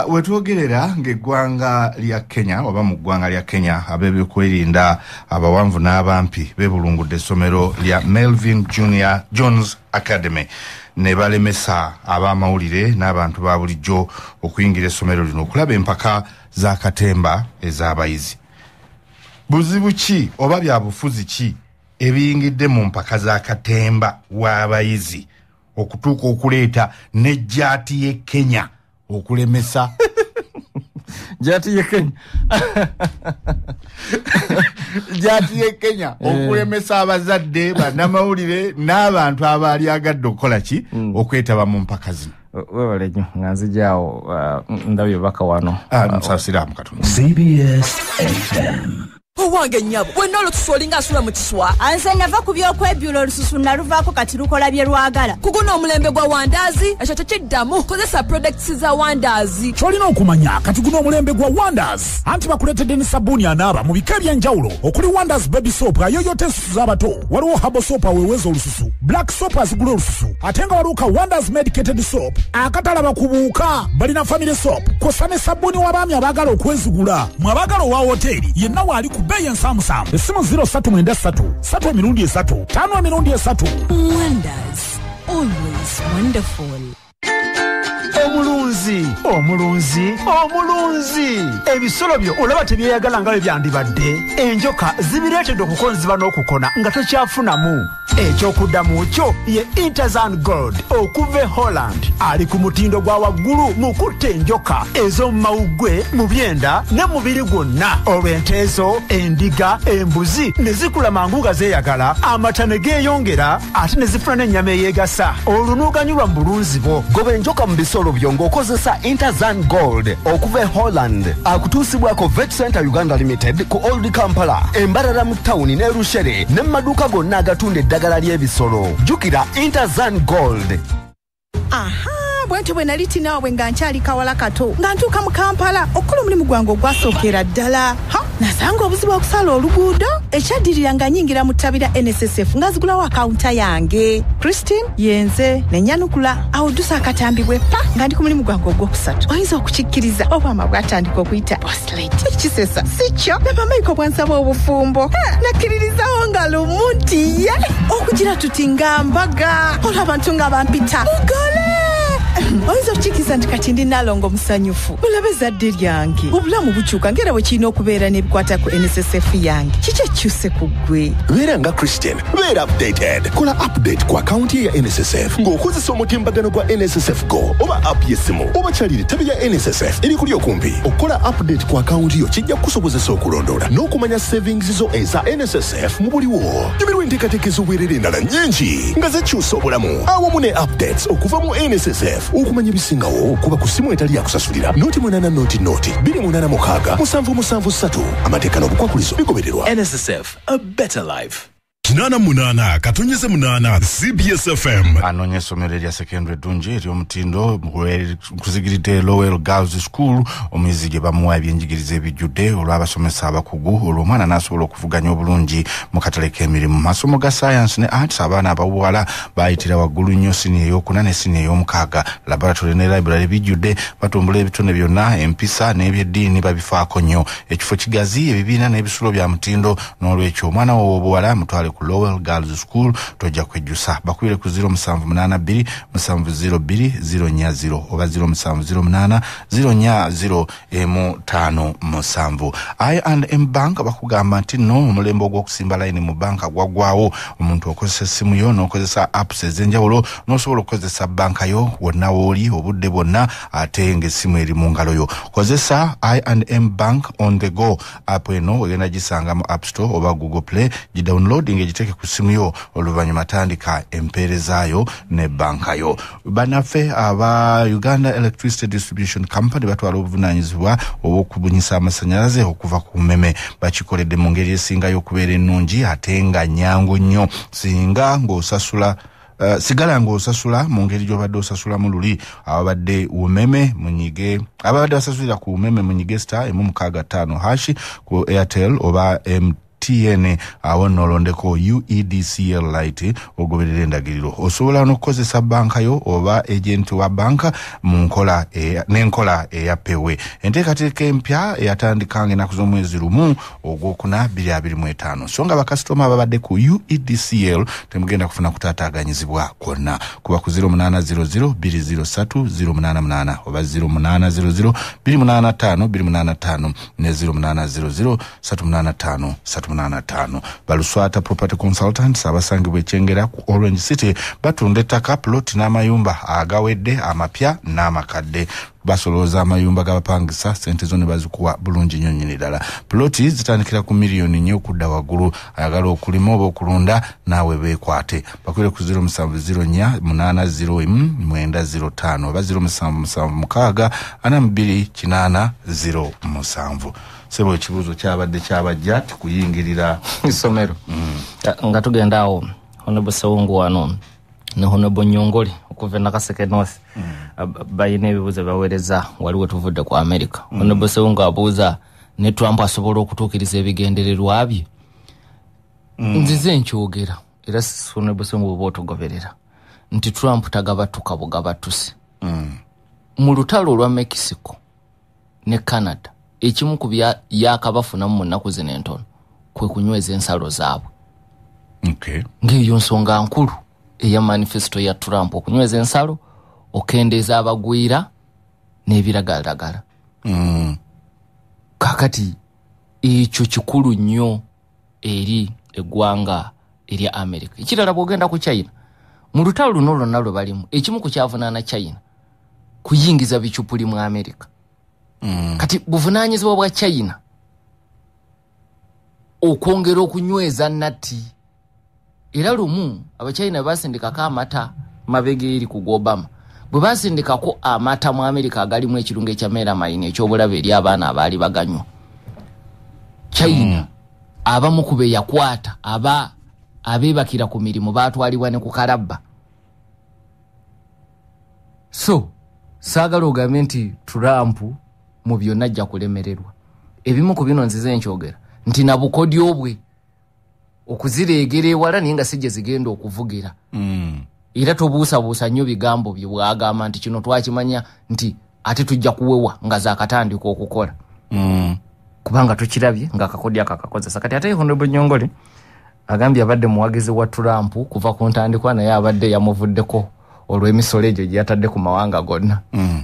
Wetwogerera ng'eggwanga lya Kenya oba mu ggwanga lya Kenya ab'ebyokwerinda abawanvu n'abampi beebulungudde essomero lya Melvin Junior Jones Academy ne balemesa ab'amawulire n'abantu ba bulijjo okuyingira essomero lino okulaba empaka z'akatemba ez'abayizi. Buzibu ki oba bya bufuzi ki ebiyingidde mu mpaka za katemba w'abayizi okutuuka okuleeta ne jaati ye Kenya okulemesa jaati ye Kenya jaati ye Kenya okulemesa abazadde bannamawulire n'abantu abaali agadde okukola ki okwetaba mu mpaka zino. Webale nnyo nga nzijaawo ndabye baka wano nsasiraamu Katonda. CBS FM. Owange nnyabo wenna olutusolinga asula mu kiswa anze nava ku byokwebyula olususu naluvaako kati lukola bye lwagala kuguna omulembe gwa Wandaazi ekyo tekiddamu kozesa products za Wandaazi kyolina okumanya kati guno omulembe gwa Wonders anti bakuleetedde ne sabbuuni anaaba mu bika eby'enjawulo okuli Wonders baby soap ayoyota ensusu z'abato waliwo habo soap aweeweza olususu black soap azigula olususu ate nga waliwo ka Wonders medicated soap akatalaba kubuuka balina family soap kosa ne sabbuuni w'abaami abaagala okwezigula mwe abaagala owa hoteri yenna waali ku bbeeyi ensaamusaamu essimu 0393 Wonders always wonderful. omulunzi ebisolo byo olaba tebyeyagala nga bwe byandibadde enjoka zibireetedde okukonziba n'okukona nga tokyafunamu ekyokuddamu kyo ye Intazan Gold okuva e Holland ali ku mutindo gwa waggulu mu kutta enjoka ez'omu mawuggwe mu byenda ne mubiri gwonna olw'enteezo endiga embuzi ne zikula mangu nga zeeyagala amata ne geeyongera ate ne zifuna n'ennyama eyeegasa olunuuganyulwa mu bulunzi bwo goba enjoka mu bisolo byo ng'okozesa Intazan Gold okuva e Holland akutuusibwako Vet Center Uganda Limited ku Old Kampala embarara mu tawuni ne Rushere ne mu maduuka gonna agatunda eddagala ly'ebisolo jjukira Intazan Gold. Bwentyo bwe nali tinaawe nga nkyali kawala kato nga ntuuka mu Kampala okukola omulimu gwange ogwasookera ddala nasanga obuzibu okusala oluguudo ekyaddirira nga nyingira mu ttabira NSSF nga zigulawo akawunta yange Christine yenze nenyanukula awo ddusa akatambibwe pa nga ndi ku mulimu gwange ogwokusatu oyinza okukikkiriza obwama bwatandika okuyita boslate ekisesa sikyo ne bamayiko bwansaba obufumbo nakkiririzawo nga lumunti ye okugira tuti nga mbaga olw'abantu nga bampita mugole oyinza okukikiza nti kati ndi nalongo musanyufu mulabe zadde lyange obulamu bukyuka ngera bwe kirina okubeera n'ebikwata ku NSSF yange kiki ekyuse ku ggwe beera nga Christian beera updated kola update ku akaunti ya NSSF ng'okozesa omutimbagano gwa NSSF Go oba app y'essimu oba kyalire ttabi ya NSSF eri kuli okumpi okukola update ku akaunti yo kijja kukusobozesa okulondoola n'okumanya savings zo eza NSSF mu buliwo nyumirwa enteekateeka ez'obwerere endala nnyingi nga zekyusa obulamu awamu ne updates okuva mu NSSF okumanya ebisingawo kuba ku ssimu etali yakusasulira noti 8 noti 286 773 amateeka n'obukwakulizo bigobererwa. NSSF, a better life. 88 katonyeze 8 CBS FM. Anonya essomero erya secondary Dungi ery'omutindo kuzigiridde Lowell Girls School omuyizi gye bamuwa ebyenjigiriza ebijjudde olw'abasomesa abakugu olw'omwana n'asobola okuvuganya obulungi mu katale k'emirimu. Masomo ga science ne arts abaana ababuwala bayitira waggulu nnyo siniya ey'okuna ne siniya ey'omukaaga. Laboratory ne library bijjudde batumbula ebitone byonna empisa n'ebyeddiini babifaako nnyo. Ekifo kigazi ebibiina n'ebisulo bya mutindo n'olwekyo omwana w'obuwala mutwale ku Lowell Girls School tojja kwejjusa bakwire ku 0782 702 040 oba 0708 040 I&M Bank bakugamba nti no omulembe ogw'okusimba layini mu banka gwaggwawo omuntu okozesa essimu yo n'okozesa apps ez'enjawulo n'osobola okukozesa banka yo wonna wooli obudde bwonna ate ng'essimu eri mu ngalo yo kozesa I&M Bank on the go app eno ogenda gisanga mu App Store oba Google Play gidownloading egiteke ku ssimu yo oluvannyuma tandika empeerezaayo ne banka yo. Banaffe aba Uganda Electricity Distribution Company batwala obuvunaanyizibwa obw'okubunyisa amasanyalaze okuva ku mmeme bakikoledde mu ngeri esingayo okubeera ennungi ate nga nnyangu nnyo singa ng'osasula sigala ng'osasula mu ngeri gy'obadde osasula mu luli ababadde umeme munyige ababadde basasulira ku umeme munyige star 165 ku Airtel oba TN awo nolondeko UEDCL light ogoberera endagiriro osobola n'okukozesa banka yo oba agent wa banka mu nkola n'enkola eyapewe. Enteekateeka empya eyatandikanga ennaku z'omwezi lumu ogwokuna 2025 so nga bakasitoma ababadde ku UEDCL temugenda kufuna kutaataaganyizibwa kwonna kuba ku 0800 203 088 oba 0800 285 285 ne 0800 385 85. Baluswata Property Consultants abasangibwa ekyengera ku Orange City batunda ettaka plot n'amayumba agawedde amapya n'amakadde. Basolooza amayumba g'abapangisa sente zone bazikuwa bulungi nnyo nnyini ddala. Ploti zitandikira ku miliyoni 4 okudda waggulu. Ayagala okulima oba okulunda naawe beekwate. Bakwire ku 0704801905 oba 0776428807. Sebo ekibuuzo kyabadde kyabajja tukuyingirira isomero. Nga tugenda awo Honorable Sewungu wano ne Honorable Nyongoli okuva Nakaseke North bayina ebibuuzo baweereza waliwo tuvudde ku America. Honorable Sewungu abuuza ne Trump asobola okutuukiriza ebigendererwa bye. Nzize nkyogera era Honorable Sewungu bw'oba otugoberera nti Trump tagabatuka bugabatusi. Mu lutalo olwa Mexico ne Canada ekimu ku byakabafunamu mu nnaku zino entono kwe kunyweza ensalo zaabwe. Ng'eyo nsonga nkulu eya manifesto ya Trump okunyweza ensalo okendeeza abagwira n'ebiragalalagala. Kakati ekyo kikulu nnyo eri eggwanga erya America. Ekirala bw'ogenda ku China mu lutalo luno lwonna lwe balimu ekimu ku kyavunaana China kuyingiza bicupuli mu America. Kati buvunaanyizibwa bwa China okwongera okunyweza nati. Era lumu abachina basindikako amata mabege eri ku Obama. Bwe basindikako amata mu America agalimu ekirungo ekyamera mayini ekyobulabe eri abaana abaali baganywa. China abamu kube yakwata abebakira ku mirimu batwalibwa ne ku Kalabba. So saagala ogambe nti Trump mu byonna ajja kulemererwa. Ebimu ku bino nzize nkyogera nti nabukodyo bwe okuzireegera ewala naye nga sijje zigenda okuvugira. Era tobuusabuusa nnyo bigambo bye bwagamba nti kino twakimanya nti ate tujja kuwewa nga zaakatandika okukola. Kubanga tukirabye nga akakodyo akakakozesa. Kati ate Honorable Nyongoli agambye abadde muwagizi wa Trump kuva ku ntandikwa naye abadde yamuvuddeko olw'emisolo egyo gye yatadde ku mawanga gonna.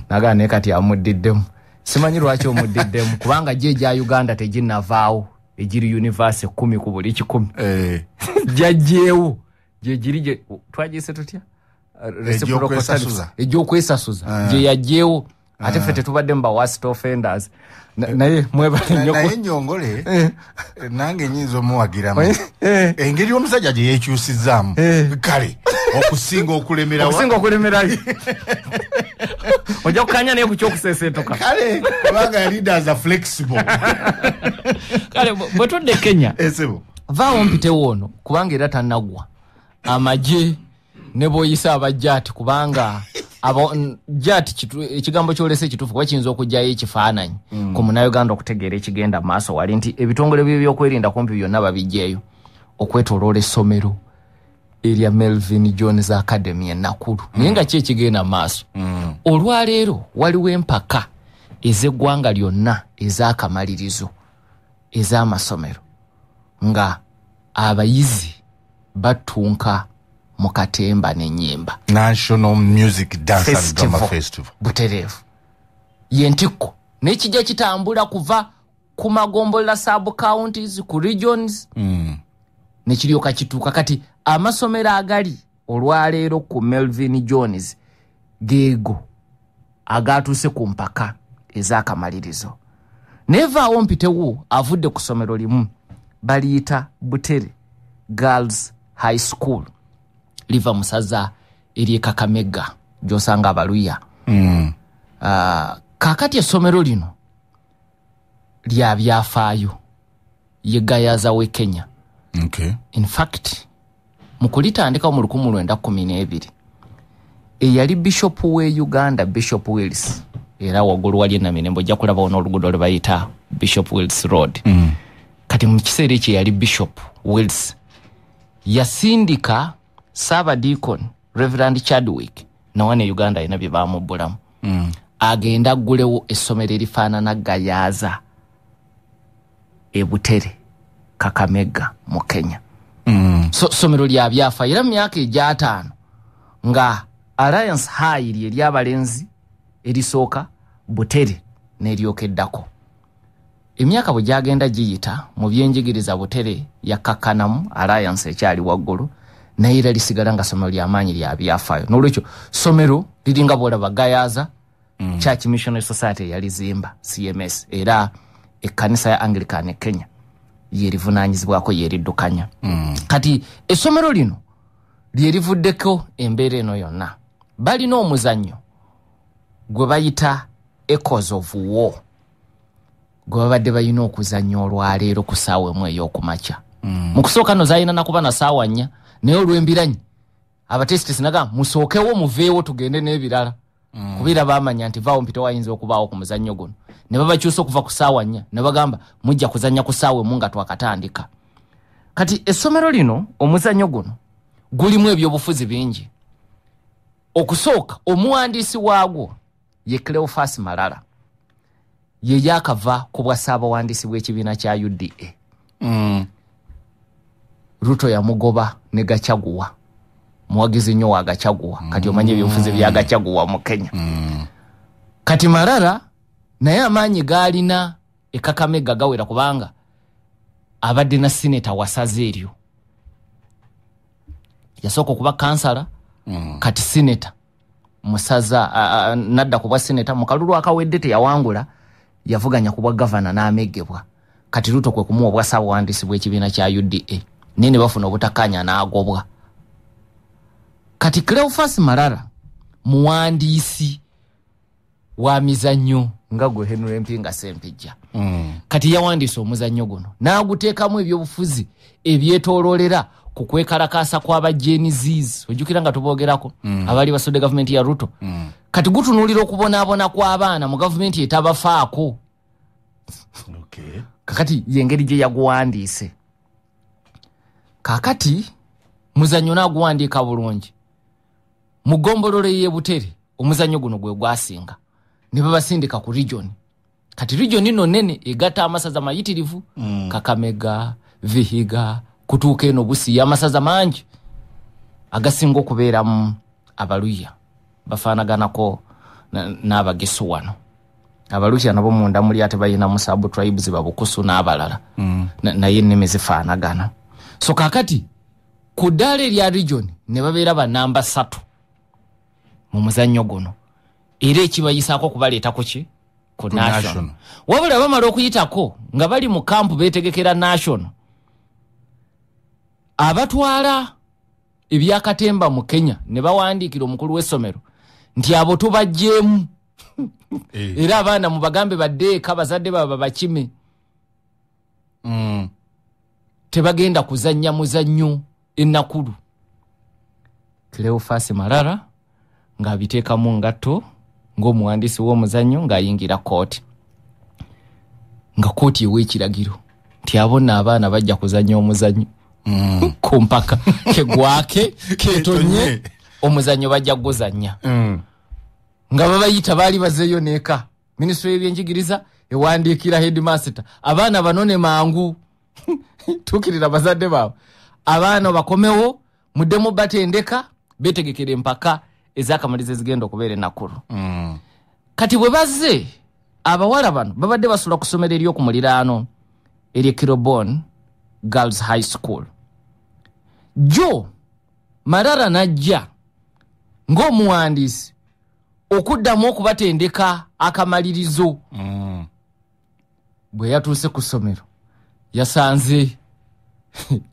Nagaa naye kati amuddiddemu. Simanyi lwaki omuddiddemu kubanga gye egya Uganda teginnavaawo ejiri universe 10 ku buli 10. Jajjeewo gye giri twagise tutya ejokwesasuza gye yajjeewo ate ffe tetubadde mba worst offenders naye mwebale nnyo naye Nyongole nange nyinza omuwagiramu engeri omusajja gye yeekyusizaamu kale okusinga okulemerayo ojja kukanya naye ku kyokuseeseetuka kale kubanga leaders are flexible. Kale bwe tudde Kenya vaawo mpitewo ono kubanga era tannagwa amagye ne booyisa abajjaati kubanga jati ekigambo kyolese ekituufu kuba kiyinza okujjayo ekifaananyi ku Munnayuganda okutegeera ekigenda maaso wali nti ebitongole by'ebyokwerinda kumpi byonna babijjeeyo okwetooloola essomero erya Melvin Jones Academy ennakulu naye nga ki ekigenda maaso. Olwaleero waliwo empaka ez'eggwanga lyonna ez'akamalirizo ez'amasomero nga abayizi batunka mu katemba n'ennyimba National Music Dance and Drama Festival butereevu yentikko n'ekijja kitambula kuva ku magombola sub counties ku regions nekiryoka kituuka kati amasomero agali olwaleero ku Melvin Jones geego agatuuse ku mpaka ez'akamalirizo. Nevaawo mpitewo avudde ku ssomero limu baliyita Butere Girls High School liva musaza eri Kakamega gy'osanga abaluya. Kaakati essomero lino lya byafaayo ye gayaza w'e Kenya. In fact mu kulitandika mu 1912 eyali Bishop w'e Uganda Bishop Wills era waggulu wali Naminembo ojja kulaba n'oluguudo lwe bayita Bishop Wills Road. Kati mu kiseera ekyo yali Bishop Wills yasindika Sabadikon Reverend Chadwick nawane Uganda ina bye baamubbulamu agenda aggulewo essomero erifaanana gayaza e Butere Kakamega mu Kenya. So somero lya byafa era myaka ejatano nga Alliance High ly'abalenzi erisooka Butere n'eryokeddako emyaka bwe gyagenda giyita mu byenjigiriza Butere yakkakkanamu alliance ekyali waggulu naye era lisigala nga somero ly'amaanyi lya byafaayo n'olwekyo somero liringa bwolaba gayaza Church Missionary Society yalizimba CMS era ekkanisa ya Anglican Kenya yerivunaanyizibwako yeriddukanya kati essomero lino lyerivuddeko embeera eno yonna balina omuzannyo gwe bayita Echoes of War gwe babadde balina okuzannya olwaleero ku ssaawa emu ey'okumakya mu kusooka no zaalina nakuba na ssaawa 4 naye olw'embiranyi abatesitesi naga musookewo muveewo tugende n'ebirala kubeera baamanya nti vaawo mpita wayinza okubaawo ku muzannyo guno ne babakyusa okuva ku ssaawa 4 ne bagamba mujja kuzannya ku ssaawa emu nga twakatandika kati essomero lino omuzannyo guno gulimu ebyobufuzi bingi okusooka omuwandiisi waagwo ye Cleophas Malala ye yakava ku bwa ssaabawandiisi bw'ekibiina kya UDA Ruto yamugoba ne Gachaguwa muwagizi nnyo wa Gachaguwa kati omanye ebyobufuzi bya Gachaguwa mu Kenya kati Malala naye amaanyi gaalina Kakamega gawera kubanga abadde na sineta wasaze eryo yasooka okuba kansala kati sineta musaza nadda kubwa sineta mu kalulu akawedde teyawangula yavuganya kubwa governor n'amegebwa kati Ruto kwe kumuwa bwa ssaabawandiisi bw'ekibiina kya UDA nene bafuna obutakanya n'agobwa kati Cleophas Malala muwandiisi wa mizannyo nga gwe Henry Mpinga Sempejja kati yawandiisa omuzannyo guno n'aguteekamu ebyobufuzi ebyetooloolera ku kwekalakaasa kw'abajeniziz ojjukira nga tuboogerako abaali basudde gavumenti ya Ruto kati gutunuulira okubonaabona kw'abaana mu gavumenti etabafaako kakati yengeri gye yaguwandiise kakati muzannyo n'aguwandiika bulungi mu ggombolola y'e Butere omuzannyo guno gwe gwasinga ne babasindika ku region kati region ino nene egatta amasaza mayitirivu Kakamega Vihiga kutuuka eno Busia amasaza mangi agasinga okubeeramu abaluya bafaanaganako n'abagesu wano abaluya nabo munda muli ate balinamu sub tribes babukusu n'abalala naye ennimi zifaanagana so kakati ku ddaala erya region ne babeera bannamba 3 mu muzannyo guno era ekibayisaako kubaleetako ki ku national wabula bamala okuyitako nga bali mu kampu beetegekera national abatwala ebyakatemba mu Kenya ne bawandiikira omukulu w'essomero nti abo tubajjeemu era abaana mu bagambe baddeeka bazadde baba bakime tebagenda kuzannya muzannyo ennakulu Cleophas Malala ng'abiteekamu ngatto ng'omuwandiisi w'omuzannyo ng'ayingira kooti nga kooti ew'ekiragiro nti abonna abaana bajja kuzannya omuzannyo ku mpaka kegwake ketonye omuzannyo bajja guzannya nga babayita baali bazeeyo neeka minisitule y'ebyenjigiriza ewandiikira headmaster abaana banone mangu tuukirira bazadde baabwe abaana bakomewo muddemu batendeka beetegekera empaka ez'akamalizo ezigenda okubeera ennakulu kati bwe bazze abawala bano babadde basula ku ssomero ery'oku muliraano ery'e Kirobon Girls High School jo Malala najja ng'omuwandiisi okuddamu okubatendeka akamalirizo bwe yatuuse ku ssomero yasanze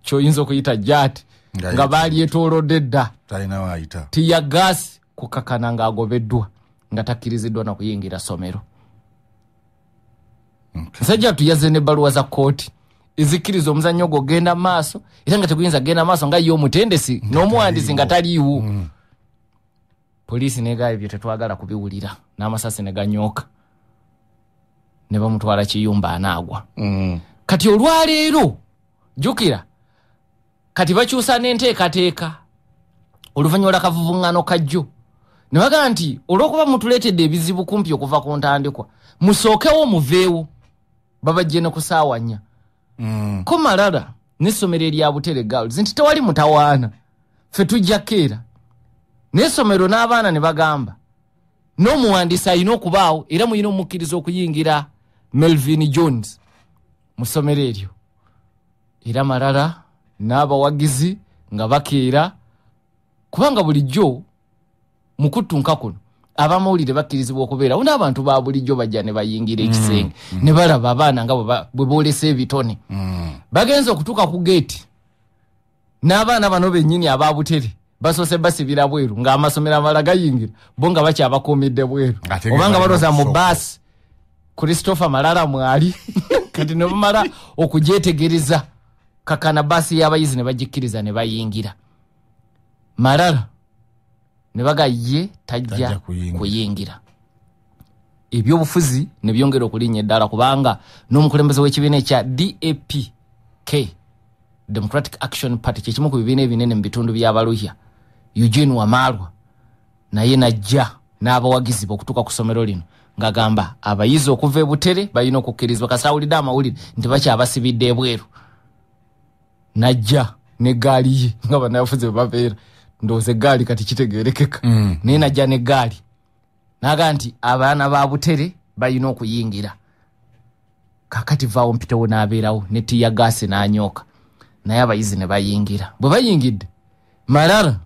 kyoyinza okuyita jaati nga baali etoolodde dda tiya gaasi kukakana ng'agobeddwa nga takkiriziddwa na kuyingira ssomero nsajja tuyaze n'ebbaluwa za kooti ezikkiriza omuzannyo ogwo genda maaso era nga teguyinza genda maaso nga ye omutendesi n'omuwandiisi nga taliiwo poliisi neegaya ebyo tetwagala kubiwulira n'amasasi ne ganyooka ne bamutwala kiyumba anaagwa kati olwaleero jjukira kati bakyusa n'enteekateeka oluvannyuma lw'akavuvuŋŋano kajjo ne bagamba nti olw'okuba mutuleetedde ebizibu kumpi okuva ku ntandikwa musookewo muveewo babajje ne ku ssaawa 4 ko Malala n'essomero erya Butere Girls nti tewali mutawaana ffe tujja keera n'essomero n'abaana ne bagamba n'omuwandiisi alina okubaawo era muyina omukkiriza okuyingira Melvin Jones musomero eryo era Malala n'abawagizi nga bakeera kubanga bulijjo mukutunka kuno abamawulire bakkirizibwa okubeera una abantu ba bulijjo bajja ne bayingira ekisenge ne balaba abaana nga bwe boolesa ebitone bagenza okutuuka ku geeti n'abaana bano bennyini ababutere basoose basibira bweru ng'amasomero amalala gayingira bo nga bakyabakuumidde bweru obanga balooza mu baasi Christopher Malala mwali kati ne bamala okugyetegereza kakana baasi y'abayizi ne bagikkiriza ne bayingira Malala ne bagaye tajja kuyingira ebyobufuzi ne byongera okulinnya eddala kubanga n'omukulembeze w'ekibiina ekya DAP-K Democratic Action Party kyekimu ku bibiina ebinene mu bitundu by'abaluhya Eugene Wamalwa naye najja n'abawagizi okutuuka ku ssomero lino ng'agamba abayizi okuva e Butere balina okukkirizibwa kasawulidde amawulire nti bakyabasibidde ebweru najja ne gaali ye nga bannabufuzi bwe babeera ndowooza eggaali kati kitegeerekeka naye najja n'eggaali n'aga nti abaana ba Butere balina okuyingira kakati vaawo mpitewo n'abeerawo ne tiya gaasi n'anyooka naye abayizi ne bayingira bwe bayingidde Malala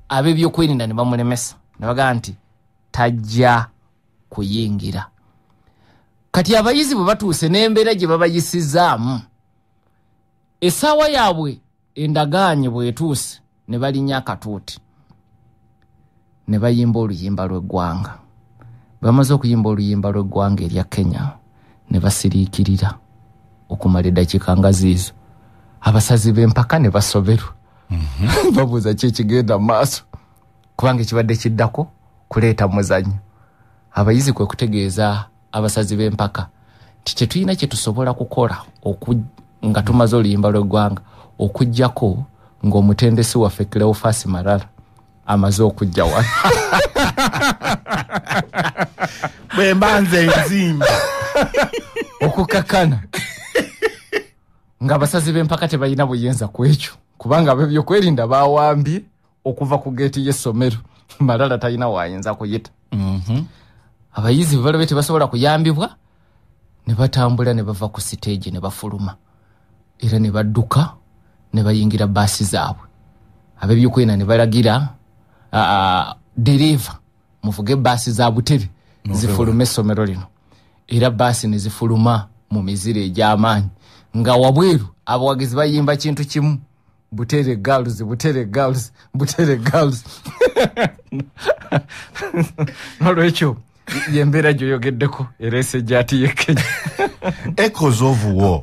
ab'ebyokwerinda ne bamulemesa ne bagaa nti tajja kuyingira kati abayizi bwe batuuse n'embeera gye babayisizaamu essaawa yaabwe endagaanye bwetuuse ne balinnya akatuuti ne bayimba oluyimba lw'eggwanga bamaze okuyimba oluyimba lw'eggwanga erya Kenya ne basiriikirira okumala eddakiika nga ziizo abasazi b'empaka ne basoberwa babuuza ki ekigenda mu maaso kubanga ekibadde kiddako kuleeta muzannyo abayizi kwe kutegeeza abasazi b'empaka nti tetulina kye tusobola kukola nga tumaze oluyimba lw'eggwanga okuggyako ng'omutendesi waffe Cleophas Malala amaze okujja wano bwe mbanze enzimba okukakana ng'abasazi b'empaka tebalina buyinza ku ekyo kubanga ab'ebyokwerinda baawambye okuva ku geeti y'essomero Malala talina waayinza kuyita abayizi bwe balabe tebasobola kuyambibwa ne batambula ne bava ku siteegi ne bafuluma era ne badduka ne bayingira baasi zaabwe ab'ebyokwerinda ne balagira dereva muvuge baasi za Butere zifulume essomero lino era baasi ne zifuluma mu miziro egy'amaanyi nga wabweru abawagizi bayimba kintu kimu Butere girls Butere girls Butere girls nolwekyo yembeera gyoyogeddeko ereese gyati ye Kenya Echoes of War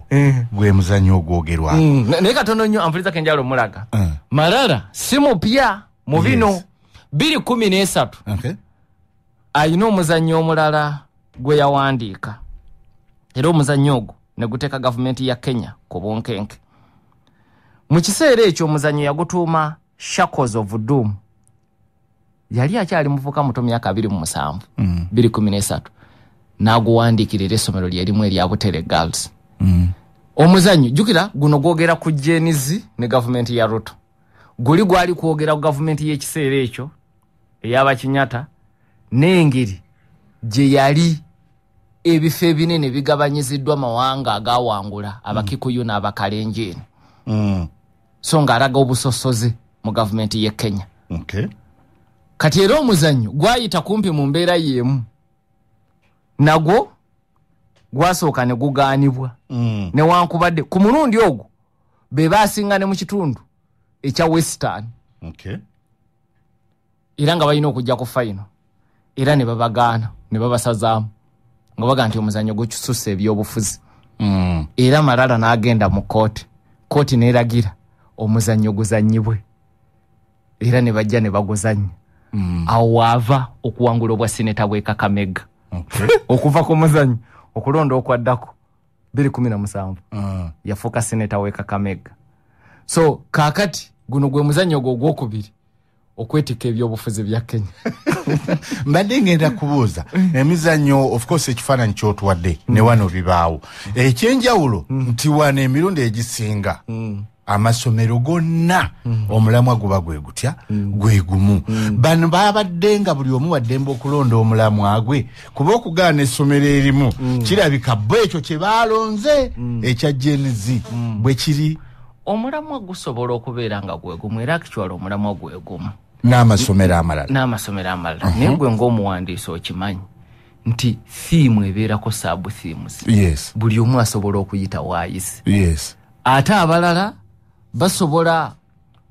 gwe muzannyo ogwogerwa naye katono nnyo anvuliza kenjalo omulaga Malala si mupya mu bino 2013 ayina omuzannyo omulala gwe yawandiika era omuzannyo ogwo ne guteeka gavumenti ya Kenya ku bunkenke mu kiseera ekyo omuzannyo yagutuuma Shackles of Doom yali akyali muvuka muto myaka 27 2013 n'aguwandiikira era essomero lyerimu erya Butere Girls omuzannyo jjukira guno gwogera ku jenizi ne gavumenti ya Ruto guli gwali kwogera ku gavumenti y'ekiseera ekyo ey'abakinyata n'engeri gye yali ebifo ebinene bigabanyiziddwa mawanga agawangula abakikuyu n'abakalenjini so ng'alaga obusosoze mu gavumenti y'e Kenya kati era omuzannyo gwayita kumpi mu mbeera y'emu nagwo gwasooka ne gugaanibwa newankubadde ku mulundi ogwo be baasinga ne mu kitundu ekya Western era nga balina okujja ku final era ne babagaana ne babasazaamu nga baga nti omuzannyo gukyususa ebyobufuzi era Malala n'agenda mu kooti neeragira omuzannyo guzannyibwe era ne bajja ne baguzannya awo waava okuwangula obwa sineta bw'e Kakamega okuva ku muzannyo okulonda okwaddako 2017 yafuuka sineta w'e Kakamega so kaakati guno gwe muzannyo gwo ogwokubiri okwetika ebyobufuzi bya Kenya mbadde ngenda kubuuza emizannyo of course ekifaananyi kyotuwadde ne wano bibaawo ekyenjawulo nti wano emirundi egisinga amasomero gonna omulamwa guba gwe gutya gwe gumu bano babadde nga buli omu waddembe okulonda omulamwa gwe kuba okugaana essomero erimu kirabika bo ekyo kye baalonze ekya genzi bwe kiri omulamwa gusobola okubeera nga gwe gumu era actually omulamwa gwe gumu n'amasomero amalala naye gwe ng'omuwandiisi okimanyi nti theme ebeerako sub themes buli omu asobola okuyita waayisi ate abalala basobola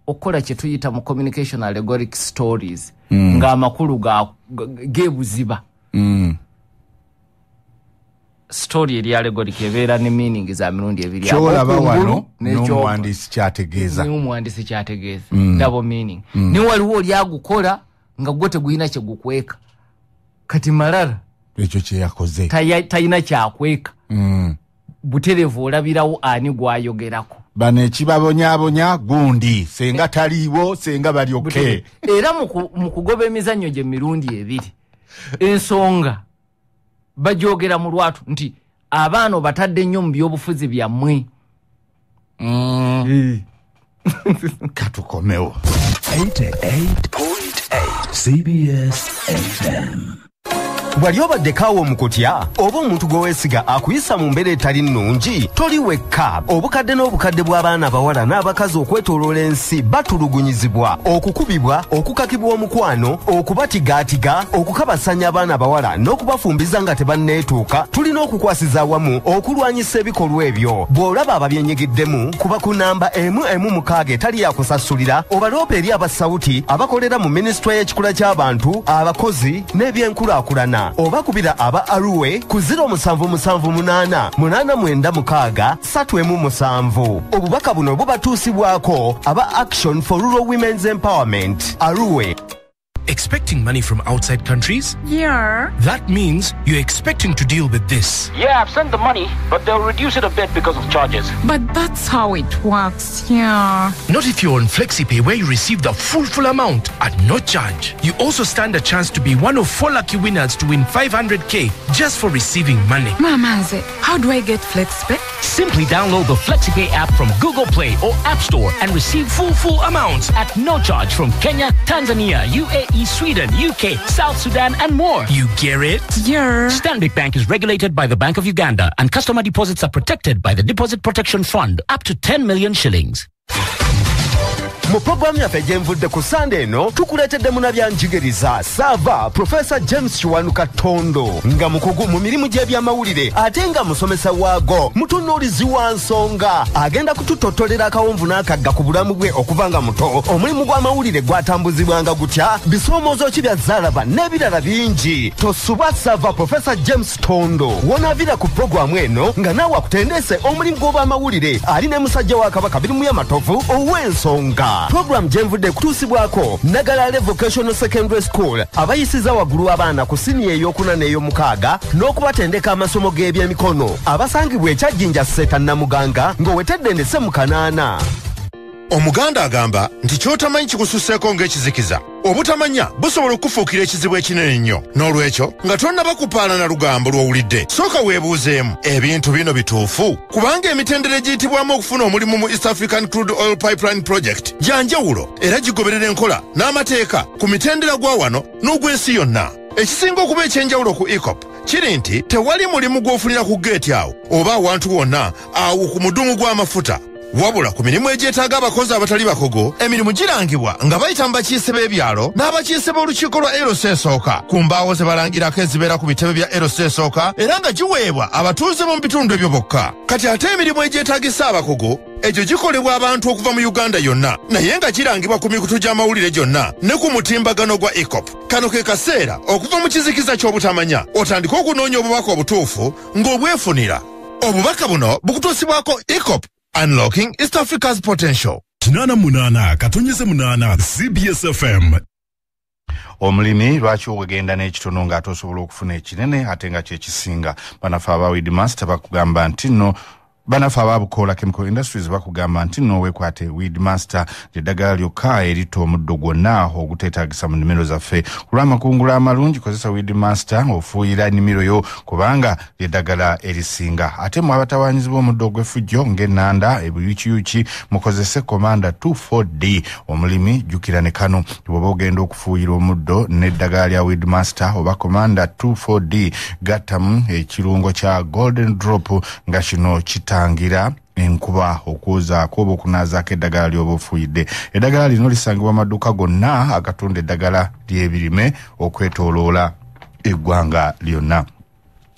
okukola kye tuyita mu communication allegoric stories ng'amakulu gebuziba story eri allegoric ebeera ne meaning za mirundi ebiri kyolaba wano n'omuwandiisi kyategeeza double meaning ne waliwo oli agukola nga gwe tegulina kye gukweka kati malala ekyo kye yakoze talina kyakweka buterevu olabirawo ani gwayogerako bano ekibabonyabonya gundi senga taliiwo senga balyoke era mu kugoba emizannyo gye mirundi ebiri ensonga bajogera mu lwatu nti abaana batadde nnyo mu byobufuzi byammwe katukomewo 88.8 CBS FM. Wali obaddekaawo omukutya oba omuntu gweweesiga akuyisa mu mbeera etali nnungi toli wekka obukadde n'obukadde bw'abaana abawala n'abakazi okwetooloola ensi batulugunyizibwa okukubibwa okukakibwa omukwano okubatigaatiga okukabasanya abaana abawala n'okubafumbiza nga tebanneetuuka tulina okukwasiza awamu okulwanyisa ebikolwa ebyo bw'olaba ababyenyigiddemu kuba ku namba 116 etali yakusasulira obaloopa eri abasawuti abakolera mu minisitule y'ekikula ky'abantu abakozi n'ebyenkulaakulana oba kubira aba Arue ku 07788936 obubaka buno bubatuusibwako aba Action for Rural Women's Empowerment Arue. Expecting money from outside countries? Yeah. That means you're expecting to deal with this. Yeah, I've sent the money, but they'll reduce it a bit because of charges. But that's how it works, yeah. Not if you're on FlexiPay, where you receive the full amount at no charge. You also stand a chance to be one of 4 lucky winners to win 500k just for receiving money. Mamaze, how do I get FlexiPay? Simply download the FlexiPay app from Google Play or App Store and receive full amounts at no charge from Kenya, Tanzania, UAE, Sweden, UK, South Sudan, and more. You get it? Yeah. Stanbic Bank is regulated by the Bank of Uganda, and customer deposits are protected by the Deposit Protection Fund up to 10 million shillings. Mu programu yaffe gyenvudde ku Sunday eno tukuleetedde munnabyanjigiriza Sava Professor James Kiwanuka Tondo nga mukugu mu mirimu gy'ebyamawulire ate nga musomesa waago mutunuulizi wa nsonga agenda kututottolera akawonvu n'akagga ku bulamu bwe okuva nga muto omulimu gw'amawulire gwatambuzibwanga gutya bisoomoozo ki bya Zalaba n'ebirala bingi tosuba Sava Professor James Tondo wonaavira ku programu eno nga naawe akutendeese omulimu gw'obwamawulire ali ne musajja wa Kabaka birimu y'amatovu ow'ensonga. Program gyenvudde kutuusibwako Nagalale Vocational Secondary School abayisiza waggulu abaana ku siniya ey'okuna n'ey'omukaaga n'okubatendeka amasomo g'ebyemikono abasangibwa ekyajjinja Sseta Namuganga ng'owetedde endese mu Kanaana. Omuganda agamba nti kyotamanyi kikususseeko ng'ekizikiza obutamanya busobola okufuukira ekizibu ekinene nnyo n'olwekyo nga tonnaba kupaala na lugambo lw'owulidde sooka weebuuzeemu ebintu bino bituufu kubanga emitendera egiyitibwamu okufuna omulimu mu East African Crude Oil Pipeline Project gyanjawulo era gigoberera enkola n'amateeka ku mitendera gwa wano n'ogw'ensi yonna. Ekisinga okuba ekyenjawulo ku EACOP kiri nti tewali mulimu gw'ofunira ku geeti awo oba awantu wonna awo ku mudumu gw'amafuta wabula ku mirimu egyetaaga abakozi abatali bakogo emirimu girangibwa nga bayita mu bakiise b'ebyalo n'abakiise b'olukiiko lwa LC esooka ku mbaawo ze balangirako ezibeera ku bitebe bya LC esooka era nga giweebwa abatuuze mu bitundu ebyo bokka. Kati ate emirimu egyetaagisa abakogo egyo gikolebwa abantu okuva mu Uganda yonna naye nga girangibwa ku mikutu gy'amawulire gyonna ne ku mutimbagano gwa EACOP. Kano ke kaseera okuva mu kizikiza ky'obutamanya otandika okunoonya obubaka obutuufu ng'obwefunira. Obubaka buno bukutuusibwako EACOP. Unlocking East Africa's potential. 88.8 CBS FM. Omulimi lwaki ogenda n'ekitono ng'ate osobola okufuna ekinene ate nga kyekisinga. Banafe aba Weedmaster bakugamba nti nno banafa ababukola Chemical Industries bakugamba nti nowekwate Weedmaster ly'eddagala lyokka erita omuddo gwonna oguteetaagisa mu nnimiro zaffe ku lw'amakungula amalungi kozesa Weedmaster ofuuyira ennimiro yo kubanga ly'eddagala erisinga ate mu abatawaanyizibwa omuddo ogw'effujjo ng'ennanda ebuyukiyuki mukozese Commander 24D omulimi jjukira ne kano bw'oba ogenda okufuuyira omuddo n'eddagala lya Weedmaster oba Commander 24D gattamu ekirungo kya Golden Drop nga kino kitangira enkuba okuzaako oba okunaazaako eddagala ly'oba ofuuyidde. Eddagala lino lisangibwa amaduuka gonna agatunda eddagala ly'ebirime okwetooloola eggwanga lyonna.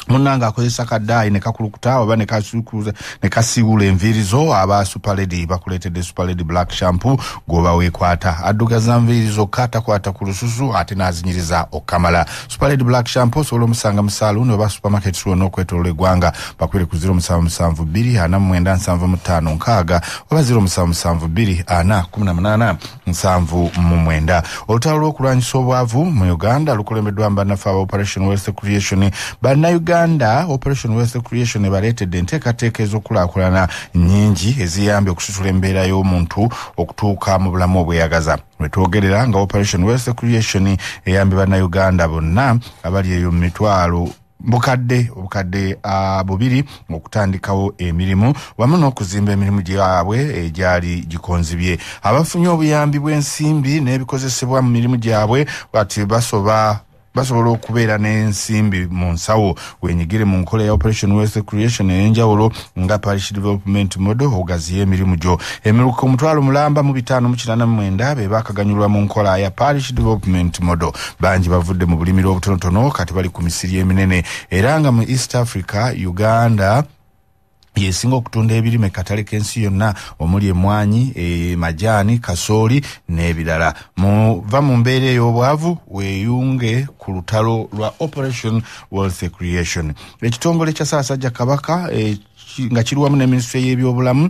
Munanga akozesa kaddayi ne kakulukuta oba ne kasiwula enviiri zo aba Superlady bakuleetedde Superlady Black Shampoo goba weekwata addugaza nviiri zokka atakwata ku lususu ate n'azinyiriza okamala. Superlady Black Shampoo osobola omusanga mu saloon oba supermarket zonna okwetooloola eggwanga bakwire ku 0772 oba 0772 olutalo lw'okulwanyisa obwavu mu Uganda lukulembeddwa bannaffe aba Operation Wealth Creation Bannayuganda Operation Wealth Creation baleetedde enteekateeka ez'okulaakulana nnyingi eziyambye okusitula embeera y'omuntu okutuuka mu bulamu obweyagaza. Wetwogerera nga Operation Wealth Creation eyambye bannayuganda bonna abali eyo mu mitwalo obukadde 2 okutandikawo emirimu wamu n'okuzimba emirimu gyabwe egyali gikonzibye. Abafunye obuyambi bw'ensimbi n'ebikozesebwa mu mirimu gyabwe bati basobola okubeera n'ensimbi mu nsawo wenyigire mu nkola ya Operation Wealth Creation ey'enjawulo nga Parish Development Model ogaziya emirimu gyo. Emiruko 1,589 be bakaganyulwa mu nkola ya Parish Development Model. Bangi bavudde mu bulimiro obutonotono kati bali ku misiri eminene era nga mu East Africa Uganda yesinga okutunda ebirime katale k'ensi yonna omuli emmwanyi majaani kasooli n'ebirala. Muva mu mbeera ey'obwavu weeyunge ku lutalo lwa Operation Wealth Creation. Ekitongole kya Ssaabasajja Kabaka nga kiriwamu ne Minisitule y'ebyobulamu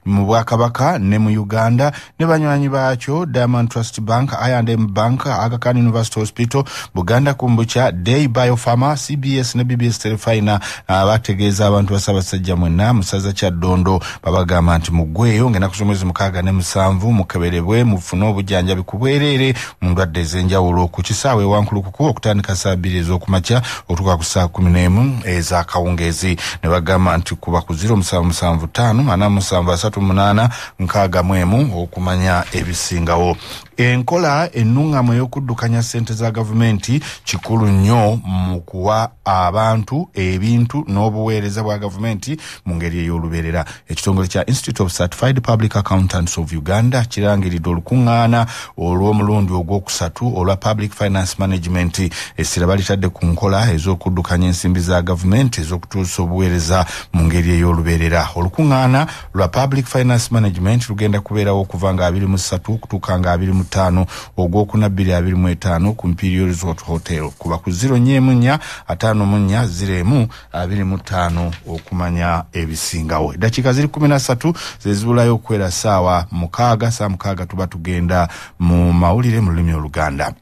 mu Bwakabaka ne mu Uganda ne banywanyi baakyo Diamond Trust Bank, I&M Bank, Aga Khan University Hospital, Buganda Kumbucha, Day Biopharma, CBS ne BBS Telefina bategeeza abantu Ssaabasajja mwenna mu ssaza kya Ddondo babagamba nti muggweeyo ng'ennaku z'omwezi 67 mukeberebwe mufune obujjanjabi ku bwereere mu ndwadde ez'enjawulo ku kisaawe Wankulukuku okutandika saa 2 ez'okumakya okutuuka ku saa 11 ez'akawungeezi. Ne bagamba nti kuba ku 0775 8 okumanya ebisingawo. Enkola ennungamu ey'okuddukanya ssente za gavumenti kikulu nnyo mu kuwa abantu ebintu n'obuweereza bwa gavumenti mu ngeri ey'olubeerera. Ekitongole kya Institute of Certified Public Accountants of Uganda kirangiridde olukuŋŋaana olw'omulundi ogwokusatu olwa Public Finance Management essira balitadde ku nkola ez'okuddukanya ensimbi za gavumenti ez'okutuusa obuweereza mu ngeri ey'olubeerera. Olukuŋŋaana lwa Public Finance Management lugenda kubeerawo okuva nga 23 okutuuka nga 25 ogwokuna 2025 ku Imperial Resort Hotel kuba ku 0-4-5-4-0-1-25 okumanya ebisingawo. Eddakiika ziri 13 zezibulayo okwera ssaawa 6 tuba tugenda mu mawulire mu lulimi Oluganda.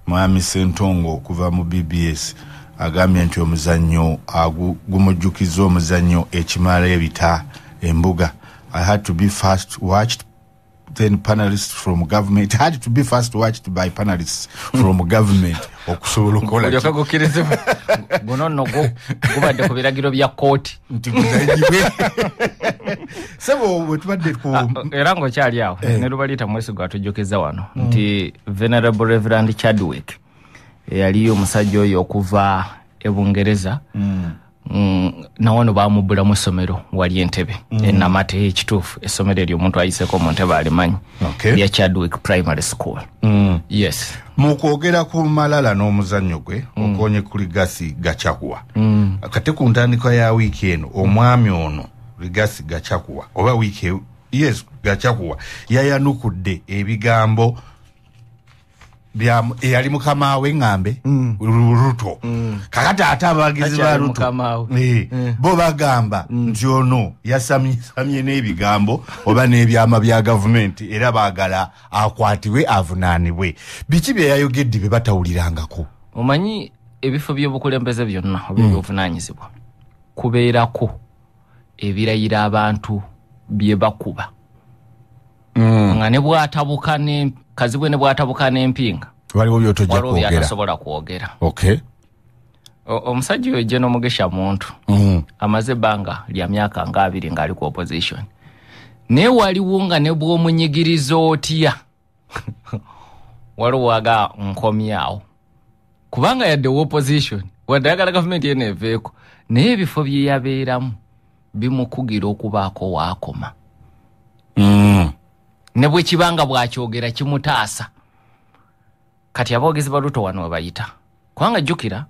Mwami Ssentongo okuva mu BBS agambye nti omuzannyo gumujjukiza omuzannyo ekimala ebita embuga. I had to be fast watched then panelists from government had to be fast watched by panelists from government okusobola okola olyoka gukirizibwa guno nno gubadde ku biragiro bya kooti nti guzanyibwe sebo wetubadde ku era ng'okyali awo ne lubalita mwesigo atujjukiza wano nti Venerable Reverend Chadwick yali omusajja oyo okuva e Bungereza na wano bamubula mu somero wali Entebbe enamate ekituufu essomero eryo omuntu ayiseko mu Ntebbe alimanyi ya Chadwick Primary School. Yes, mu kwogera ku Malala n'omuzannyo gwe okonye kuli Gasi Gachagua kate ku ntandikwa ya wiiki eno omwami ono Gasi Gachagua oba wiiki Gachagua yayanukudde ebigambo yali mukama we ngambe Ruto kakati ate abagizi ba Ruto bo bagamba nti ono yasamye n'ebigambo oba n'ebyama bya gavumenti era baagala akwatibwe avunaanibwe. Biki bye yayogedde bye batawulirangako? Omanyi ebifo by'obukulembeze byonna oby'obuvunaanyizibwa kubeerako ebirayira abantu bye bakuba nga ne bwatabuka ne kazibwe ne bwatabuka n'empinga waliwo byotojja kwogera atasobola kwogera. Okay. Omusajja oyo Jeno Mugisha muntu amaze banga lya myaka nga 2 ngali ku opposition ne waliwo nga ne bw'omunyigirizo otya waliwo aga nkomyawo kubanga yadde opposition wadagala government yeneveeko naye ebifo bye yabeeramu bimukugira okubaako waakoma ne bwe kibanga bwakyogera kimutaasa kati aboogezi ba Ruto wano bayita kubanga jjukira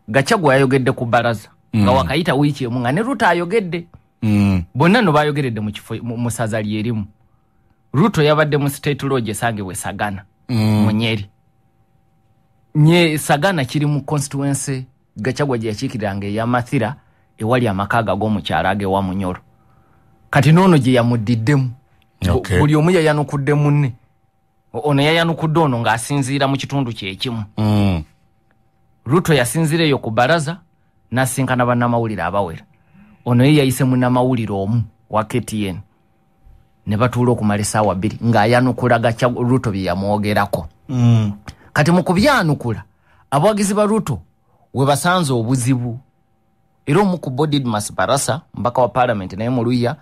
Gachagua ayogedde ku baraza nga wakayita wiiki emu nga ne Ruto ayogedde bonna no bayogeredde mu kifo mu saza lyerimu. Ruto yabadde mu state lodge esangibwa Sagana mu Nyeri. Sagana kiri mu constituency Gachagua gye yakiikiranga eya Mathira ewali amakaga g'omukyala wa Munyoro. Kati noono gye yamuddiddemu. Buli omu yayanukudde munne. Ono yayanukudde ono ng'asinziira mu kitundu kye ekimu. Ruto yasinzire yo ku baraza nasinkana bannamawulire abawera. Ono ye yayise munnamawulire omu wa KTN. Ne batuula okumala essaawa 2 ng'ayanukula Gachagua Ruto bye yamwogerako. Kati mu kubyanukula abawagizi ba Ruto we basanze obuzibu. Era omu ku Bodidmas Barasa mbaka wa parliament naye mu Luya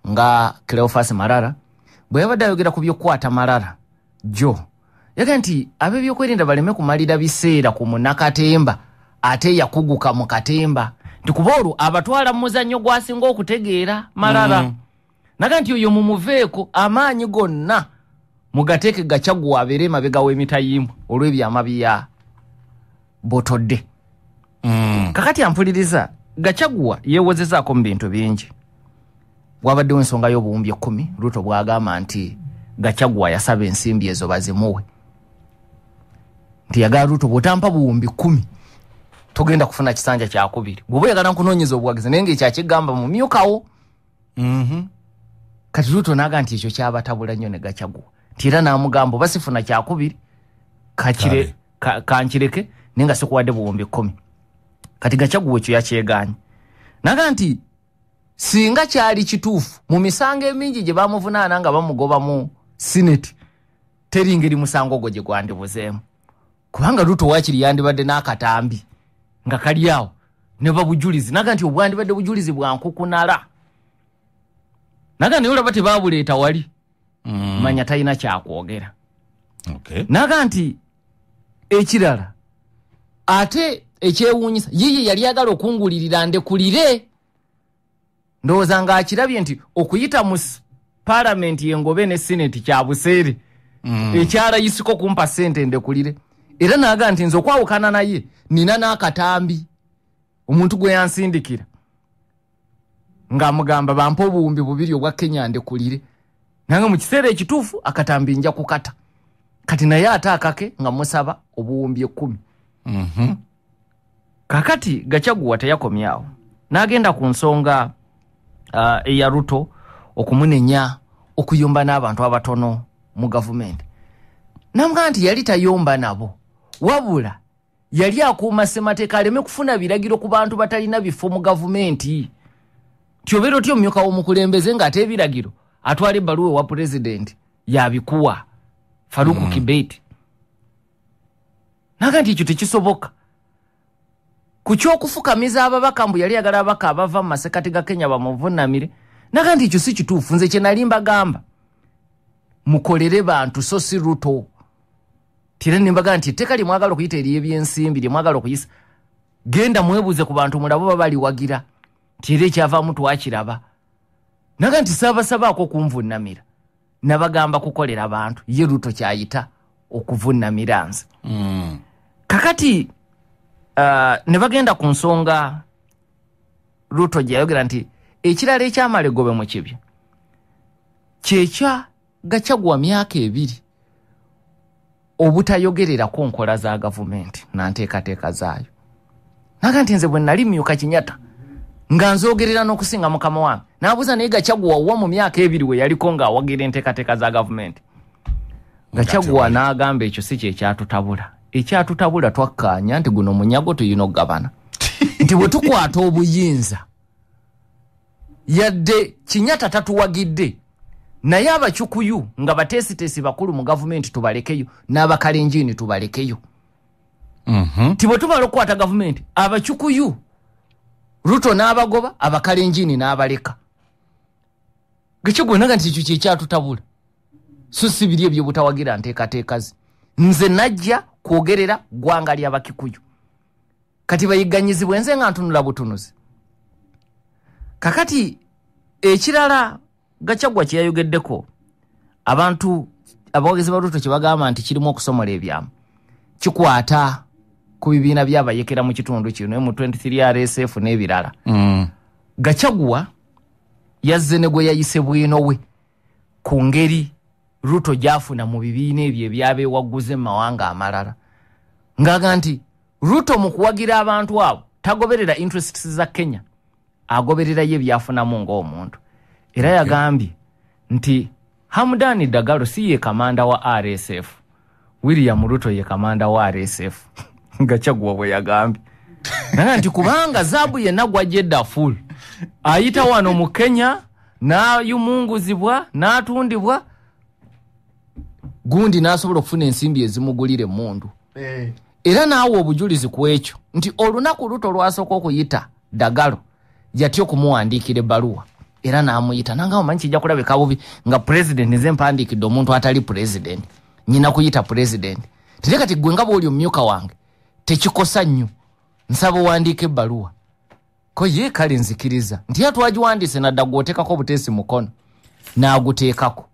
nga Cleophas Malala bwe yabadde ayogera ku by'okukwata Malala jo yaga nti ab'ebyokwerinda baleme kumalira biseera ku Munnakatemba ate yakuguka mu Katemba nti kuba olwo abatwala mu muzannyo gwasinga okutegeera Malala naga nti oyo mumuveeko amaanyi gonna mugateeke Gachagua abeere emabega w'emitayimbwa olw'ebyama bya botodde. Kakati ampuliriza Gachagua yeewozezaako mu bintu bingi. Wabaddewo ensonga y'obuwumbi 10 Ruto bw'agamba nti Gachagua yasaba ensimbi ezo bazimuwe. Nti yagala Ruto bw'otampa buwumbi 10 togenda kufuna kisanja kya 2 bw'oba oyagala nkunoonyeza obuwagizi naye ng'ekyakigamba mu myukawo. Kati Ruto n'aga nti ekyo kyabatabula nnyo ne Gachagua nti era n'amugamba oba sifuna kya 2 kankireke naye nga sikuwadde buwumbi 10. Kati Gachagua ekyo yakyegaanye n'aga nti singa kyali kituufu mu misango emingi gye bamuvunaana nga bamugoba mu Senate teri ngeri musango gwo gye gwandibuzeemu kubanga Ruto waakiri yandibadde n'akatambi nga kali awo ne babujulizi naga nti obwandibadde bujulizi bwa nkukunala naga ne olaba tebabuleeta wali manya talina kyakwogera. Naga nti ekirala ate ekyewuunyisa yiye yali agala okungulirira ndekulire ndowooza nga akirabye nti okuyita mu parliament y'engobe ne Senate kya buseere ekyarayisiko kumpa ssente ndekulire era naga nti nze okwawukana naye nina n'akatambi omuntu gwe yansindikira ng'amugamba bampa obuwumbi 2 obwa Kenya ndekulire nange mu kiseera ekituufu akatambi nja kukata kati naye ate akake nga musaba obuwumbi 10. Kakati Gachagua teyakomyawo n'agenda ku nsonga eya Ruto okumunenya okuyomba n'abantu abatono mu gavumenti. Namugamba nti yali tayomba nabo wabula yali akuuma ssemateeka aleme kufuna biragiro ku bantu batalina bifo mu gavumenti. Tyobero tyo myuka w'omukulembeze ng'ate ebiragiro atwala ebbaluwa wa president yabikuwa Faruku Kibeti. Naga nti ekyo tekisoboka. Ku ky'okufukamiza ababaka mbu yali agala ababaka abava mu masekati ga Kenya bamuvunnamire. Naga nti ekyo si kituufu nze kye nali mbagamba. Mukolere bantu so si Ruto. Tira nimbaga nti etteka limwagala okuyita ery'ebyensimbi limwagala okuyisa. Genda mwebuze ku bantu mulabo babaliwagira. Tira ekyavaamu twakiraba. Naga nti saabasabaako kunvunnamira. Nabagamba kukolera abantu ye Ruto kyayita okuvunnamira nze. Kakati ne bagenda ku nsonga Ruto gye yayogera nti ekirala ekyamala egobe mu kibya kyekya Gachagua myaka 2 obutayogerera ku nkola za gavumenti na nteekateeka zaayo. Naga nti nze bwe nali myuka kinyata nga nzoogerera n'okusinga mukama wange n'abuuza naye Gachagua wa mu myaka 2 we yaliko ng'awagira enteekateeka za gavumenti. Gachagua n'agamba ekyo si kye kyatutabula. Ekyatutabula twakkaanya nti guno munyago tuyina okugabana. Nti bwe tukwata obuyinza yadde Kinyata tatuwagidde naye abakyukuyu nga batesitesi bakulu mu gavumenti tubalekeyo n'abakalenjini tubalekeyo tibwe tumala okukwata gavumenti abakyukuyu Ruto n'abagoba abakalenjini n'abaleka Gachagua naga nti ekyo kyatutabula so si biri ebyo butawagira nteekateekazi nze najja kwogerera gwanga ly'abakikuyu kati bayiganyizibwa nze nga ntunula butunuzi kakati ekirala Gachagua kyeyayogeddeko abantu abawagizi ba Ruto kyebagamba nti kirimu okusomola ebyamu kikwata ku bibiina by'abayekera mu kitundu kino mu 23 RSF n'ebirala Gachagua yazze ne gwe yayise bwino we ku ngeri Ruto gyafuna mu bibiina ebyo ebyabeewaguze mu mawanga amalala ngaga nti Ruto mu kuwagira abantu abo tagoberera interests za Kenya agoberera ye byafunamu ng'omuntu era yagambye nti Hamdani Dagalo si ye kamanda wa RSF William Ruto ye kamanda wa RSF Gachagua bwe yagambye nti kubanga zabu ye nagwa jedda full ayita wano mu Kenya na yumunguzibwa n'atundibwa gundi n'asobola okufuna ensimbi ezimugulire mundu era naawe obujulizi ku ekyo nti olunaku Ruto lwasooka okuyita Dagalo yatyo kumuwandiikira ebbaluwa era n'amuyita nanga omanyi kijja kulabika bubi nga president nze mpandiikidde omuntu atali president nyina kuyita president tete kati gwe nga bw'oli omumyuka wange tekikosa nnyo nsaba owandiika ebbaluwa ko ye kale nzikiriza nti yatwagiwandiise nadda gw'oteekako obuteesi mukono n'aguteekako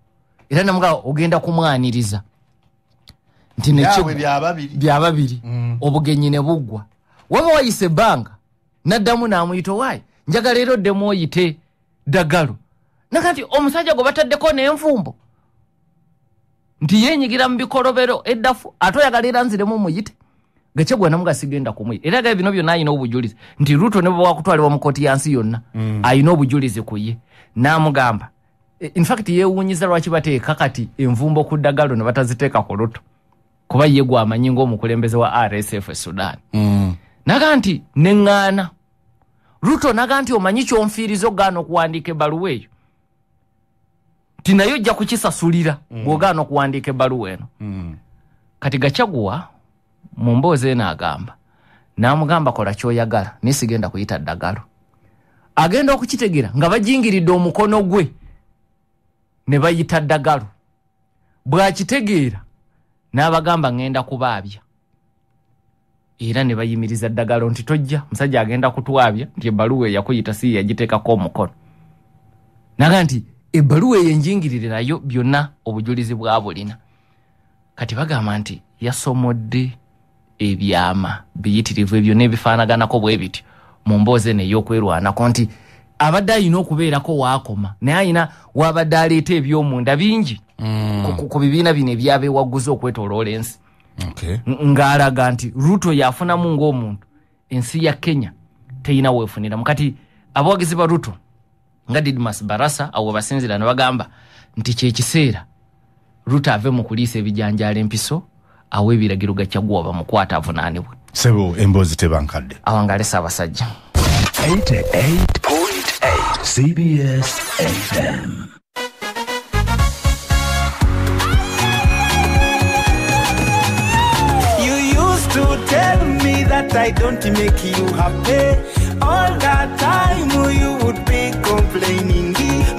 era namuga ogenda kumwaniriza nti byababiri obugenyi ne buggwa waba wayise ebbanga naddamu n'amuyita waayi njagala leero ddemu oyite Dagalo nakati omusajja gwe bataddeko n'envumbo nti yeenyigira mu bikolobero eddafu ate oyagala nziremu muyite Gachagua namuga sigenda kumuyita era gaye bino byonna ayina obujulizi nti Ruto ne bwe wakutwalibwa mu kooti yansi yonna ayina obujulizi ku ye n'amugamba in fact yeewuunyiza lwaki bateeka kati envumbo ku Dagalo ne bataziteeka ku Ruto kuba ye gwe amanyi ng'omukulembeze wa RSF Sudan naga nti neŋŋaana Ruto naga nti omanyi kyonfiiriza ogaana okuwandiika ebbaluwa eyo ti naye ojja kukisasulira bw'ogaana okuwandiika ebbaluwa eno kati Gachagua mu mboozi eno agamba n'amugamba kola ky'oyagala naye sigenda kuyita Dagalo agenda okukitegera nga bajingiridde omukono gwe ne bayita Dagalo bw'akitegeera n'abagamba ngenda kubaabya era ne bayimiriza Dagalo nti tojja musajja agenda kutwabya nti ebbaluwa yakuyita si yagiteekako omukono naga nti ebbaluwa yenjingirire nayo byonna obujulizi bwa bulina kati bagamba nti yasomodde ebyama biyitirivu ebyo n'ebifaanaganako bwe bityo mu mboozi n'ey'okwerwanako nti abadde ayina okubeerako waakoma naye ayina wabadde aleeta ebyomunda bingi ku bibiina bino ebyabeewaguza okwetoloola ensi ng'alaga nti Ruto yafunamu ng'omuntu ensi ya Kenya teyina weefuniramu kati abawagizi ba Ruto nga Didmas Barasa awo basinzira ne bagamba nti kyekiseera Ruto ave mu kuliisa ebijanjaala empiso awo ebiragiro Gachagua bamukwata avunaanibwe sebo emboozi tebankadde awangalesa abasajja 88.8 CBS FM. You used to tell me that I don't make you happy. All that time you would be complaining.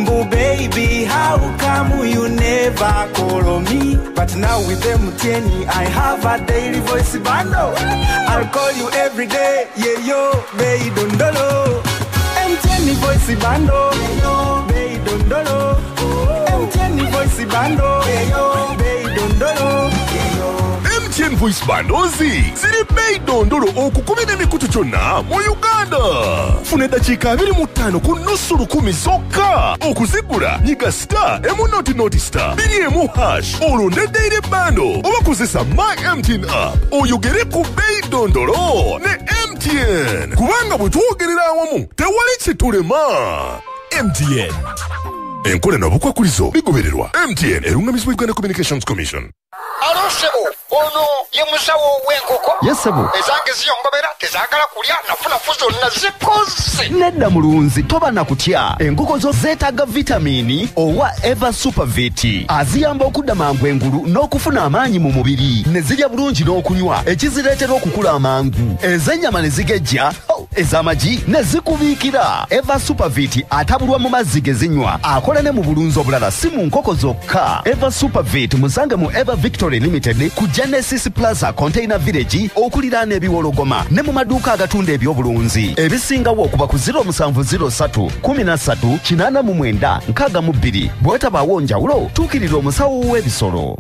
But baby, how come you never call me? But now with MTN, I have a daily voice bundle. I'll call you every day. Yeah, yo, baby, don't dolo. MTN voice bundle. Yeah, yo, baby, don't dolo. MTN voice bundle. Yeah, yo, baby, don't dolo. MTN voice bundles ziri bei dondolo okukubira emikutu kyonna mu Uganda. Funa eddakiika 25 ku nnusu lukumi zokka. Okuzigula nyiga *140*2 olonde daily bundle oba kozesa My MTN app oyogere ku bei dondolo ne MTN kubanga bwe twogerera awamu tewali kitulema. MTN enkola n'obukwakulizo bigobererwa. MTN erungamizibwa Uganda Communications Commission. Alo sebo ono ye musawo w'enkoko Yes, sebo. ezange ziyongobera tezaagala kulya nafunafu zonna zikoze. Nedda mulunzi toba na kutya enkoko zo zeetaaga vitamini owa eva supervit aziyamba okudda mangu engulu n'okufuna amaanyi mu mubiri ne zirya bulungi n'okunywa ekizireetera okukula amangu ez'ennyama ne zigejja ez'amagi ne zikubiikira eva supervit atabulwa mu mazzi ge zinywa akola ne mu bulunzi obulala si mu nkoko zokka eva supervit musange mu eva victory limited ku genesis plaza container village okuliraana ebiwologoma ne mu maduuka agatunda eby'obulunzi ebisingawo okuva ku 0703 13 89 62 bwetabaawo njawulo tuukirira omusawo w'ebisolo.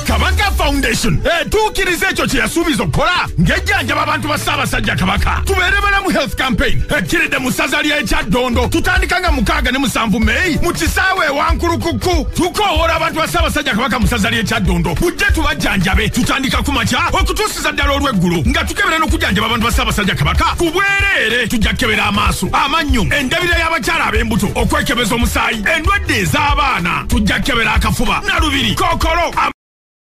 Kabaka Foundation etuukiriza ekyo kye yasuubiza okukola ng'ejjanjaba abantu ba Ssaabasajja Kabaka tubeere balamu health campaign ekkiridde mu ssaza ly'Ekyaddondo tutandika nga 6 ne 7 Meeyi mu kisaawe ewankulukuku tukoowola abantu ba Ssaabasajja Kabaka mu ssaza ly'Ekyaddondo bujje tubajjanjabe tutandika ku makya okutuusiza ddala olw'eggulu nga tukebera n'okujjanjaba abantu ba Ssaabasajja Kabaka ku bwereere tujja kukebera amaaso amannyo endabirira y'abakyala ab'embuto okwekebeza omusaayi endwadde ez'abaana tujja kukebera akafuba na lubiri kookolo